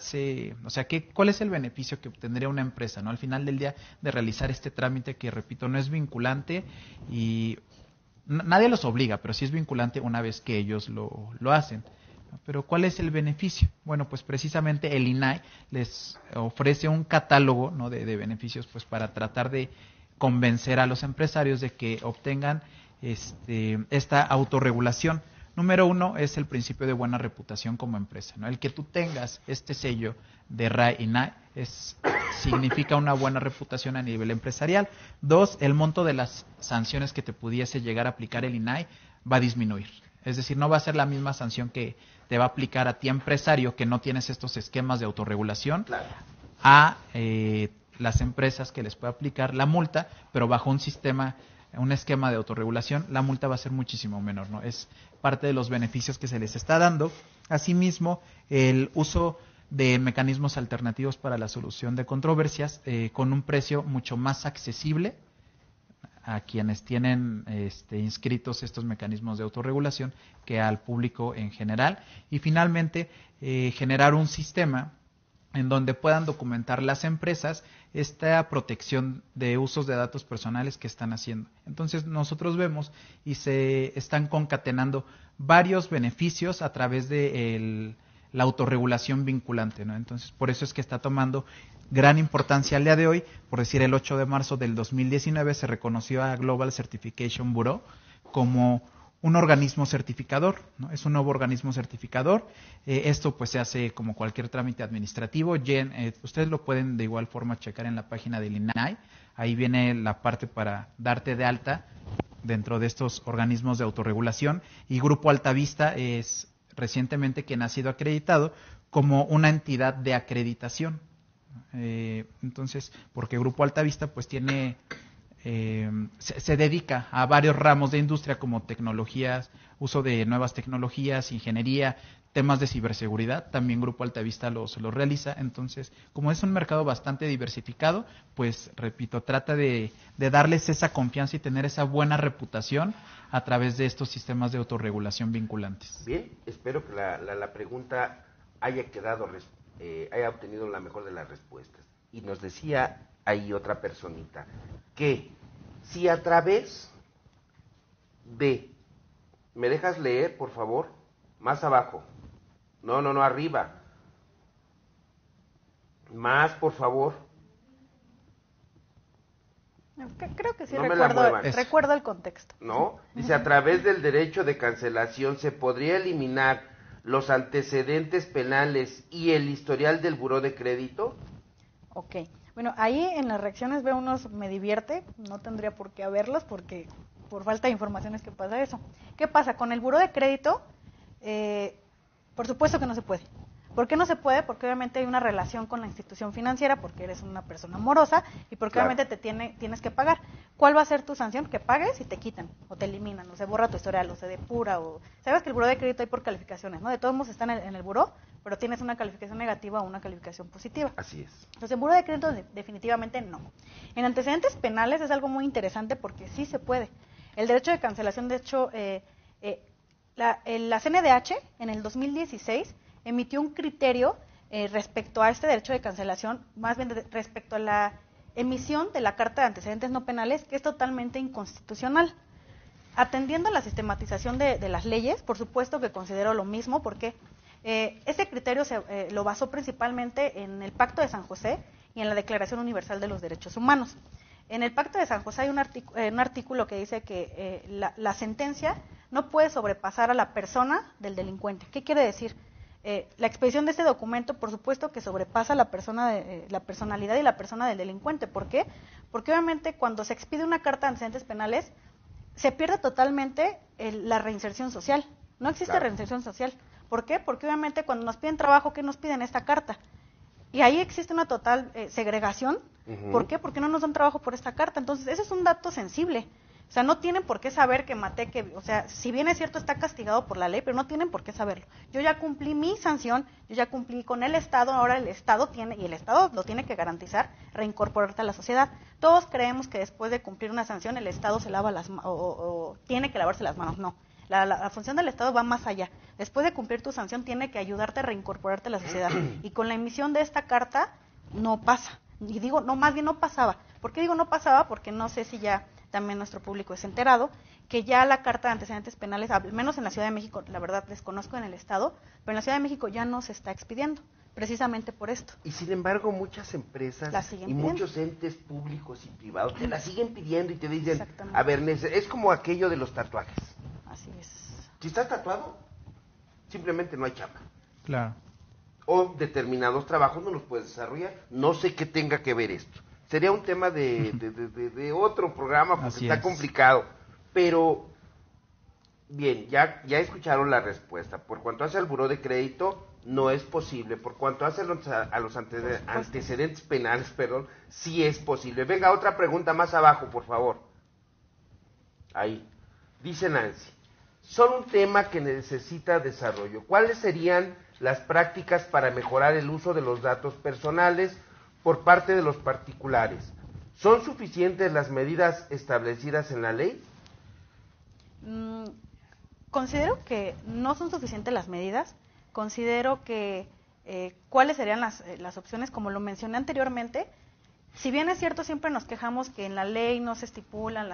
cuál es el beneficio que obtendría una empresa, ¿no? Al final del día de realizar este trámite que, repito, no es vinculante y nadie los obliga, pero sí es vinculante una vez que ellos lo hacen. Pero ¿cuál es el beneficio? Bueno, pues precisamente el INAI les ofrece un catálogo, ¿no?, de beneficios, pues para tratar de convencer a los empresarios de que obtengan esta autorregulación. Número 1 es el principio de buena reputación como empresa, ¿no? El que tú tengas este sello de RAE INAI significa una buena reputación a nivel empresarial. 2, el monto de las sanciones que te pudiese llegar a aplicar el INAI va a disminuir. Es decir, no va a ser la misma sanción que te va a aplicar a ti, empresario, que no tienes estos esquemas de autorregulación, claro, a las empresas que les puede aplicar la multa, pero bajo un esquema de autorregulación, la multa va a ser muchísimo menor, ¿no? Es parte de los beneficios que se les está dando. Asimismo, el uso de mecanismos alternativos para la solución de controversias con un precio mucho más accesible a quienes tienen inscritos estos mecanismos de autorregulación que al público en general. Y finalmente, generar un sistema en donde puedan documentar las empresas esta protección de usos de datos personales que están haciendo. Entonces nosotros vemos y se están concatenando varios beneficios a través de la autorregulación vinculante, ¿no? Entonces por eso es que está tomando gran importancia al día de hoy. Por decir, el 8 de marzo del 2019 se reconoció a Global Certification Bureau como un organismo certificador, ¿no? Es un nuevo organismo certificador. Esto pues se hace como cualquier trámite administrativo. Ustedes lo pueden de igual forma checar en la página del INAI. Ahí viene la parte para darte de alta dentro de estos organismos de autorregulación. Y Grupo Altavista es recientemente quien ha sido acreditado como una entidad de acreditación. Entonces, porque Grupo Altavista pues tiene... se dedica a varios ramos de industria como tecnologías, uso de nuevas tecnologías, ingeniería, temas de ciberseguridad. También Grupo Altavista lo realiza. Entonces, como es un mercado bastante diversificado, pues repito, trata de darles esa confianza y tener esa buena reputación a través de estos sistemas de autorregulación vinculantes. Bien, espero que la pregunta haya obtenido la mejor de las respuestas. Y nos decía ahí otra personita que si a través de, ¿me dejas leer, por favor? Más abajo. No, arriba. Más, por favor. Creo que sí, no recuerdo el contexto. ¿No? Dice, a través del derecho de cancelación se podría eliminar los antecedentes penales y el historial del buró de crédito. Ok. Bueno, ahí en las reacciones veo unos, me divierte, no tendría por qué haberlos porque por falta de información es que pasa eso. ¿Qué pasa? Con el buró de crédito, por supuesto que no se puede. ¿Por qué no se puede? Porque obviamente hay una relación con la institución financiera, porque eres una persona morosa y porque claro, obviamente tienes que pagar. ¿Cuál va a ser tu sanción? Que pagues y te quitan o te eliminan, o se borra tu historial, o se depura, o sabes que el buró de crédito hay por calificaciones, ¿no? De todos modos están en el buró, pero tienes una calificación negativa o una calificación positiva. Así es. Entonces, en buró de crédito definitivamente no. En antecedentes penales es algo muy interesante porque sí se puede. El derecho de cancelación, de hecho, la CNDH en el 2016 emitió un criterio respecto a este derecho de cancelación, más bien respecto a la emisión de la Carta de Antecedentes No Penales, que es totalmente inconstitucional. Atendiendo a la sistematización de las leyes, por supuesto que considero lo mismo, porque ese criterio lo basó principalmente en el Pacto de San José y en la Declaración Universal de los Derechos Humanos. En el Pacto de San José hay un artículo que dice que la sentencia no puede sobrepasar a la persona del delincuente. ¿Qué quiere decir? La expedición de este documento, por supuesto que sobrepasa la personalidad y la persona del delincuente. ¿Por qué? Porque obviamente cuando se expide una carta de antecedentes penales, se pierde totalmente la reinserción social. No existe reinserción social. ¿Por qué? Porque obviamente cuando nos piden trabajo, ¿qué nos piden esta carta? Y ahí existe una total segregación. ¿Por qué? Porque no nos dan trabajo por esta carta. Entonces, ese es un dato sensible. O sea, no tienen por qué saber que maté, o sea, si bien es cierto está castigado por la ley, pero no tienen por qué saberlo. Yo ya cumplí mi sanción, yo ya cumplí con el Estado, ahora el Estado y el Estado lo tiene que garantizar, reincorporarte a la sociedad. Todos creemos que después de cumplir una sanción el Estado se lava las manos, o tiene que lavarse las manos. No, la función del Estado va más allá. Después de cumplir tu sanción tiene que ayudarte a reincorporarte a la sociedad. Y con la emisión de esta carta no pasa. Y digo, no, más bien no pasaba. ¿Por qué digo no pasaba? Porque no sé si ya también nuestro público es enterado, que ya la Carta de Antecedentes Penales, al menos en la Ciudad de México, la verdad desconozco en el Estado, pero en la Ciudad de México ya no se está expidiendo, precisamente por esto. Y sin embargo, muchas empresas y muchos entes públicos y privados te la siguen pidiendo y te dicen, a ver, es como aquello de los tatuajes. Así es. Si estás tatuado, simplemente no hay chamba. Claro. O determinados trabajos no los puedes desarrollar. No sé qué tenga que ver esto. Sería un tema de otro programa porque Así está es. complicado. Pero, bien, ya escucharon la respuesta. Por cuanto hace al buró de crédito, no es posible. Por cuanto hace a los antecedentes penales, sí es posible. Venga, otra pregunta más abajo, por favor. Ahí. Dice Nancy. Son un tema que necesita desarrollo. ¿Cuáles serían las prácticas para mejorar el uso de los datos personales por parte de los particulares? ¿Son suficientes las medidas establecidas en la ley? Considero que no son suficientes las medidas. Considero que cuáles serían las opciones, como lo mencioné anteriormente. Si bien es cierto, siempre nos quejamos que en la ley no se estipulan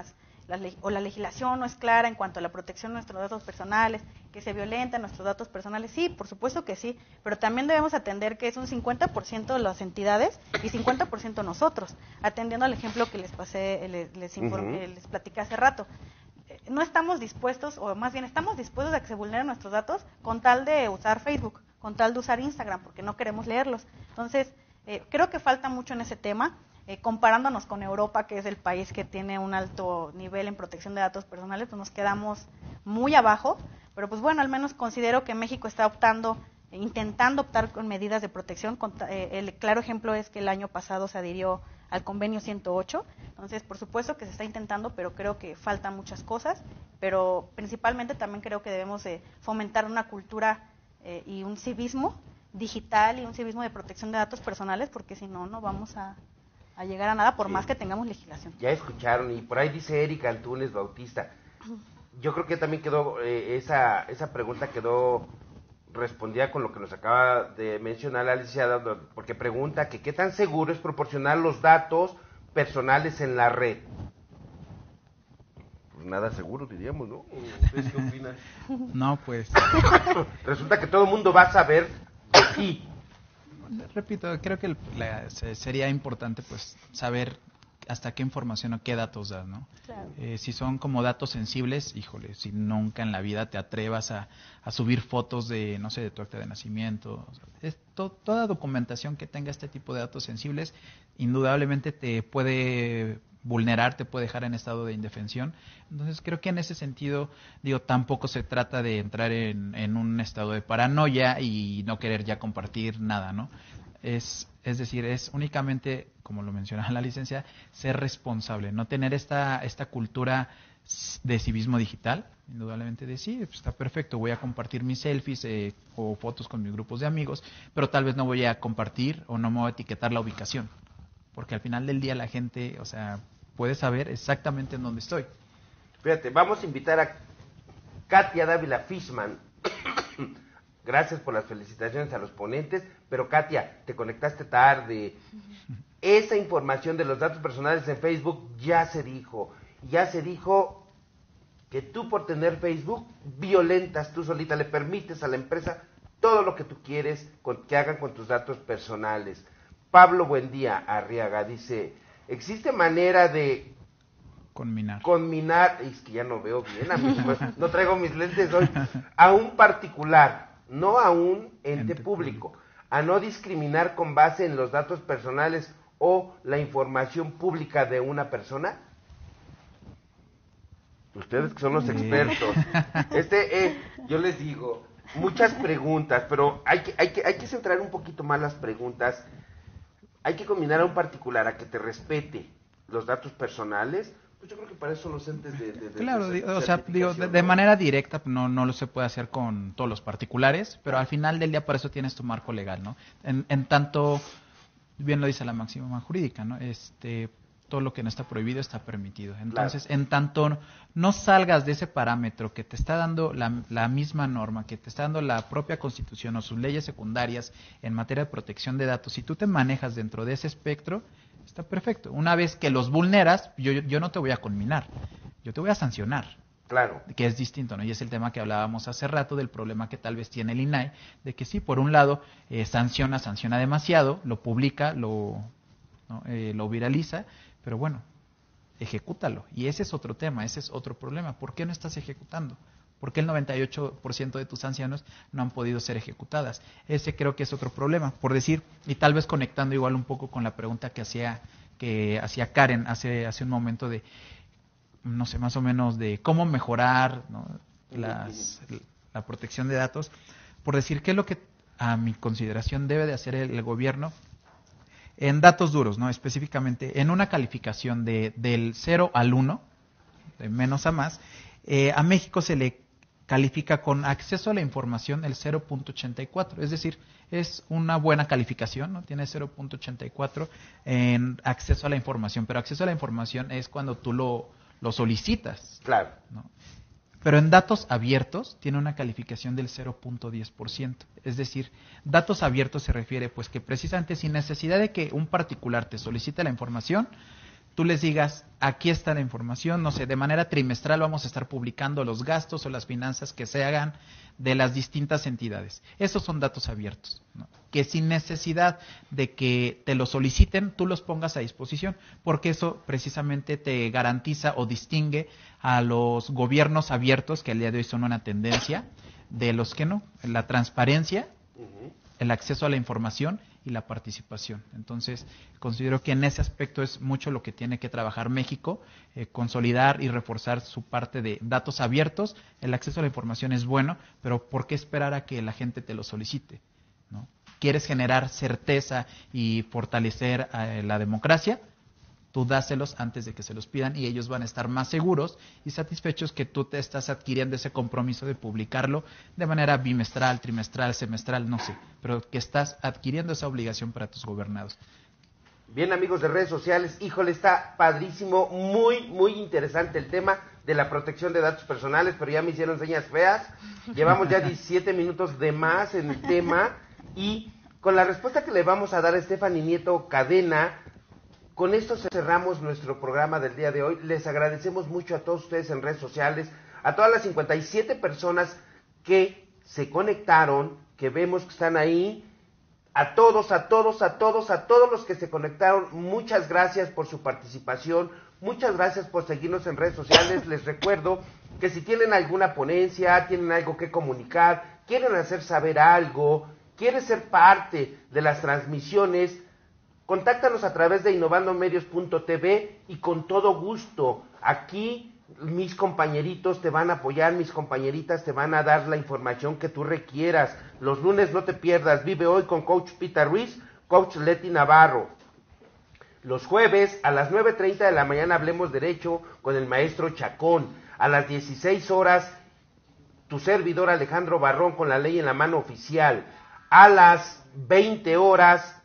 o la legislación no es clara en cuanto a la protección de nuestros datos personales, que se violentan nuestros datos personales. Sí, por supuesto que sí, pero también debemos atender que es un 50% de las entidades y 50% nosotros, atendiendo al ejemplo que les pasé, les platicé hace rato. No estamos dispuestos, o más bien estamos dispuestos a que se vulneren nuestros datos con tal de usar Facebook, con tal de usar Instagram, porque no queremos leerlos. Entonces, creo que falta mucho en ese tema. Comparándonos con Europa, que es el país que tiene un alto nivel en protección de datos personales, pues nos quedamos muy abajo, pero pues bueno, al menos considero que México está intentando optar con medidas de protección. El claro ejemplo es que el año pasado se adhirió al convenio 108, entonces por supuesto que se está intentando, pero creo que faltan muchas cosas, pero principalmente también creo que debemos fomentar una cultura y un civismo digital y un civismo de protección de datos personales, porque si no, no vamos a llegar a nada, por más que tengamos legislación. Ya escucharon, y por ahí dice Erika Antunes Bautista. Yo creo que también quedó, esa pregunta quedó respondida con lo que nos acaba de mencionar la licenciada, porque pregunta que qué tan seguro es proporcionar los datos personales en la red. Pues nada seguro, diríamos, ¿no? ¿Ustedes qué opinan? No, pues... Resulta que todo el mundo va a saber de ti. Repito, creo que sería importante pues saber hasta qué información o qué datos das, ¿no? Claro. Si son como datos sensibles, híjole, si nunca en la vida te atrevas a subir fotos de, no sé, de tu acta de nacimiento. Toda documentación que tenga este tipo de datos sensibles, indudablemente te puede vulnerar, te puede dejar en estado de indefensión. Entonces creo que en ese sentido, tampoco se trata de entrar en un estado de paranoia y no querer ya compartir nada, ¿no? Es decir, es únicamente, como lo mencionaba la licencia, ser responsable, no tener esta cultura de civismo digital, indudablemente de sí, pues está perfecto, voy a compartir mis selfies o fotos con mis grupos de amigos, pero tal vez no voy a compartir o no me voy a etiquetar la ubicación, porque al final del día la gente, puede saber exactamente en dónde estoy. Fíjate, vamos a invitar a Katia Dávila Fishman. Gracias por las felicitaciones a los ponentes, pero Katia, te conectaste tarde. Esa información de los datos personales en Facebook ya se dijo que tú por tener Facebook violentas tú solita, le permites a la empresa todo lo que tú quieres que hagan con tus datos personales. Pablo Buendía Arriaga dice, ¿existe manera de conminar, es que ya no veo bien, amigo, no traigo mis lentes hoy, a un particular, no a un ente público, a no discriminar con base en los datos personales o la información pública de una persona? Ustedes que son los expertos. Yo les digo, muchas preguntas, pero hay que centrar un poquito más las preguntas. Hay que combinar a un particular a que te respete los datos personales. Pues yo creo que para eso son los entes claro, de manera directa no lo se puede hacer con todos los particulares, pero al final del día para eso tienes tu marco legal, ¿no? En tanto, bien lo dice la máxima jurídica, ¿no? Todo lo que no está prohibido está permitido. Entonces, claro, en tanto no salgas de ese parámetro que te está dando la misma norma, que te está dando la propia Constitución o sus leyes secundarias en materia de protección de datos, si tú te manejas dentro de ese espectro, Está perfecto. Una vez que los vulneras, yo no te voy a conminar, yo te voy a sancionar. Claro. Que es distinto, ¿no? Y es el tema que hablábamos hace rato del problema que tal vez tiene el INAI, de que sí, por un lado, sanciona demasiado, lo publica, lo viraliza, pero bueno, ejecútalo. Y ese es otro tema, ese es otro problema. ¿Por qué no estás ejecutando? ¿Por qué el 98% de tus sanciones no han podido ser ejecutadas? Ese creo que es otro problema. Por decir, y tal vez conectando igual un poco con la pregunta que hacía Karen hace un momento de, no sé, más o menos de cómo mejorar, ¿no?, la protección de datos, por decir qué es lo que a mi consideración debe de hacer el gobierno en datos duros, ¿no? Específicamente en una calificación del 0 al 1, de menos a más, a México se le califica con acceso a la información el 0.84, es decir, es una buena calificación, ¿no? Tiene 0.84 en acceso a la información, pero acceso a la información es cuando tú lo solicitas. Claro. ¿No? Pero en datos abiertos tiene una calificación del 0.10%. Es decir, datos abiertos se refiere pues que precisamente sin necesidad de que un particular te solicite la información, tú les digas, aquí está la información, no sé, de manera trimestral vamos a estar publicando los gastos o las finanzas que se hagan de las distintas entidades. Esos son datos abiertos, ¿no? Que sin necesidad de que te los soliciten, tú los pongas a disposición, porque eso precisamente te garantiza o distingue a los gobiernos abiertos, que al día de hoy son una tendencia, de los que no, la transparencia, el acceso a la información y la participación. Entonces, considero que en ese aspecto es mucho lo que tiene que trabajar México, consolidar y reforzar su parte de datos abiertos. El acceso a la información es bueno, pero ¿por qué esperar a que la gente te lo solicite? ¿No? ¿Quieres generar certeza y fortalecer la democracia? Tú dáselos antes de que se los pidan y ellos van a estar más seguros y satisfechos que tú te estás adquiriendo ese compromiso de publicarlo de manera bimestral, trimestral, semestral, no sé, pero que estás adquiriendo esa obligación para tus gobernados. Bien, amigos de redes sociales, híjole, está padrísimo, muy interesante el tema de la protección de datos personales, pero ya me hicieron señas feas. Llevamos ya 17 minutos de más en el tema y con la respuesta que le vamos a dar a Stephanie Nieto Cadena, con esto cerramos nuestro programa del día de hoy. Les agradecemos mucho a todos ustedes en redes sociales, a todas las 57 personas que se conectaron, que vemos que están ahí, a todos los que se conectaron, muchas gracias por su participación, muchas gracias por seguirnos en redes sociales. Les recuerdo que si tienen alguna ponencia, tienen algo que comunicar, quieren hacer saber algo, quieren ser parte de las transmisiones, contáctanos a través de innovandomedios.tv y con todo gusto, aquí mis compañeritos te van a apoyar, mis compañeritas te van a dar la información que tú requieras. Los lunes no te pierdas Vive Hoy con Coach Pita Ruiz, Coach Leti Navarro. Los jueves a las 9:30 de la mañana Hablemos Derecho con el maestro Chacón. A las 16 horas tu servidor Alejandro Barrón con La Ley en la Mano Oficial. A las 20 horas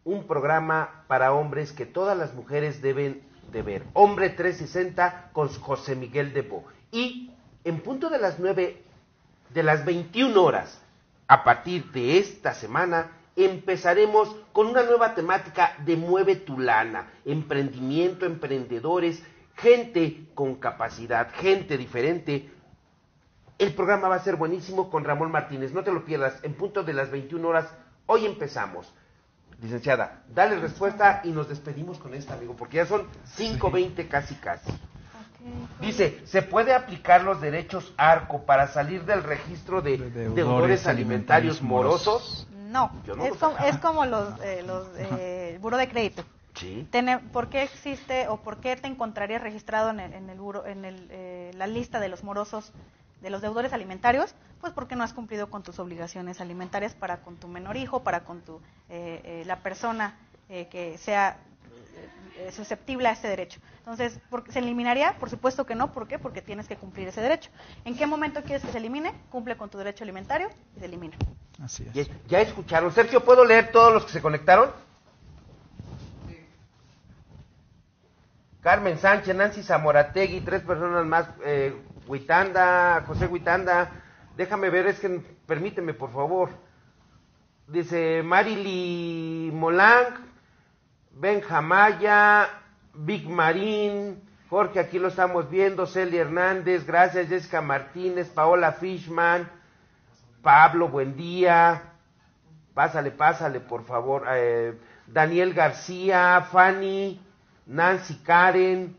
un programa para hombres que todas las mujeres deben de ver. Hombre 360 con José Miguel Debo. Y en punto de las 21 horas, a partir de esta semana, empezaremos con una nueva temática de Mueve tu Lana. Emprendimiento, emprendedores, gente con capacidad, gente diferente. El programa va a ser buenísimo con Ramón Martínez. No te lo pierdas. En punto de las 21 horas, hoy empezamos. Licenciada, dale respuesta y nos despedimos con esta, amigo, porque ya son 5:20 casi. Dice, ¿se puede aplicar los derechos ARCO para salir del registro de deudores alimentarios morosos? No, es como los buró de crédito. Sí. ¿Por qué existe o por qué te encontrarías registrado la lista de los morosos, de los deudores alimentarios? Pues porque no has cumplido con tus obligaciones alimentarias para con tu menor hijo, para con la persona que sea susceptible a ese derecho. Entonces, ¿se eliminaría? Por supuesto que no. ¿Por qué? Porque tienes que cumplir ese derecho. ¿En qué momento quieres que se elimine? Cumple con tu derecho alimentario y se elimina. Así es. ¿Ya escucharon? Sergio, ¿puedo leer todos los que se conectaron? Sí. Carmen Sánchez, Nancy Zamorategui, 3 personas más, Huitanda, José Huitanda, déjame ver, permíteme por favor. Dice Marily Molang, Benjamaya, Big Marín, Jorge, aquí lo estamos viendo, Celia Hernández, gracias, Jessica Martínez, Paola Fishman, Pablo, buen día, pásale, por favor, Daniel García, Fanny, Nancy Karen,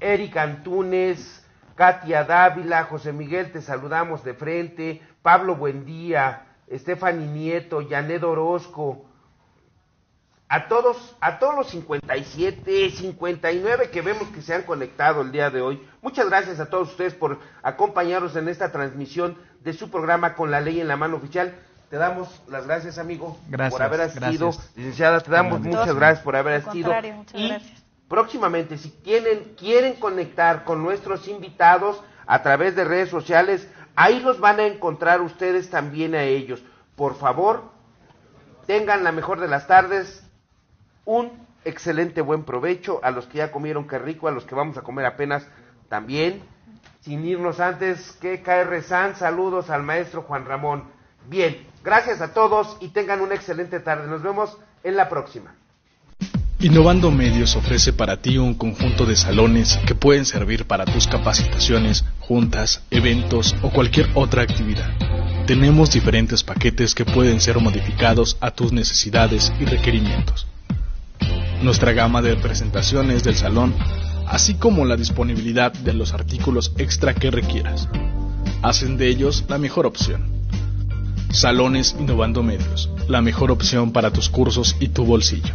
Eric Antunes, Katia Dávila, José Miguel, te saludamos de frente, Pablo, buen día, Stephanie Nieto, Janet Orozco, a todos los 57, 59 que vemos que se han conectado el día de hoy. Muchas gracias a todos ustedes por acompañarnos en esta transmisión de su programa Con la Ley en la Mano Oficial. Te damos las gracias, amigo, por haber asistido. Licenciada, te damos muchas gracias por haber asistido. Y próximamente, si quieren conectar con nuestros invitados a través de redes sociales, ahí los van a encontrar ustedes también a ellos. Por favor, tengan la mejor de las tardes. Un excelente buen provecho a los que ya comieron, qué rico, a los que vamos a comer apenas también. Sin irnos antes, que KR San, saludos al maestro Juan Ramón. Bien, gracias a todos y tengan una excelente tarde. Nos vemos en la próxima. Innovando Medios ofrece para ti un conjunto de salones que pueden servir para tus capacitaciones, juntas, eventos o cualquier otra actividad. Tenemos diferentes paquetes que pueden ser modificados a tus necesidades y requerimientos. Nuestra gama de presentaciones del salón, así como la disponibilidad de los artículos extra que requieras, hacen de ellos la mejor opción. Salones Innovando Medios, la mejor opción para tus cursos y tu bolsillo.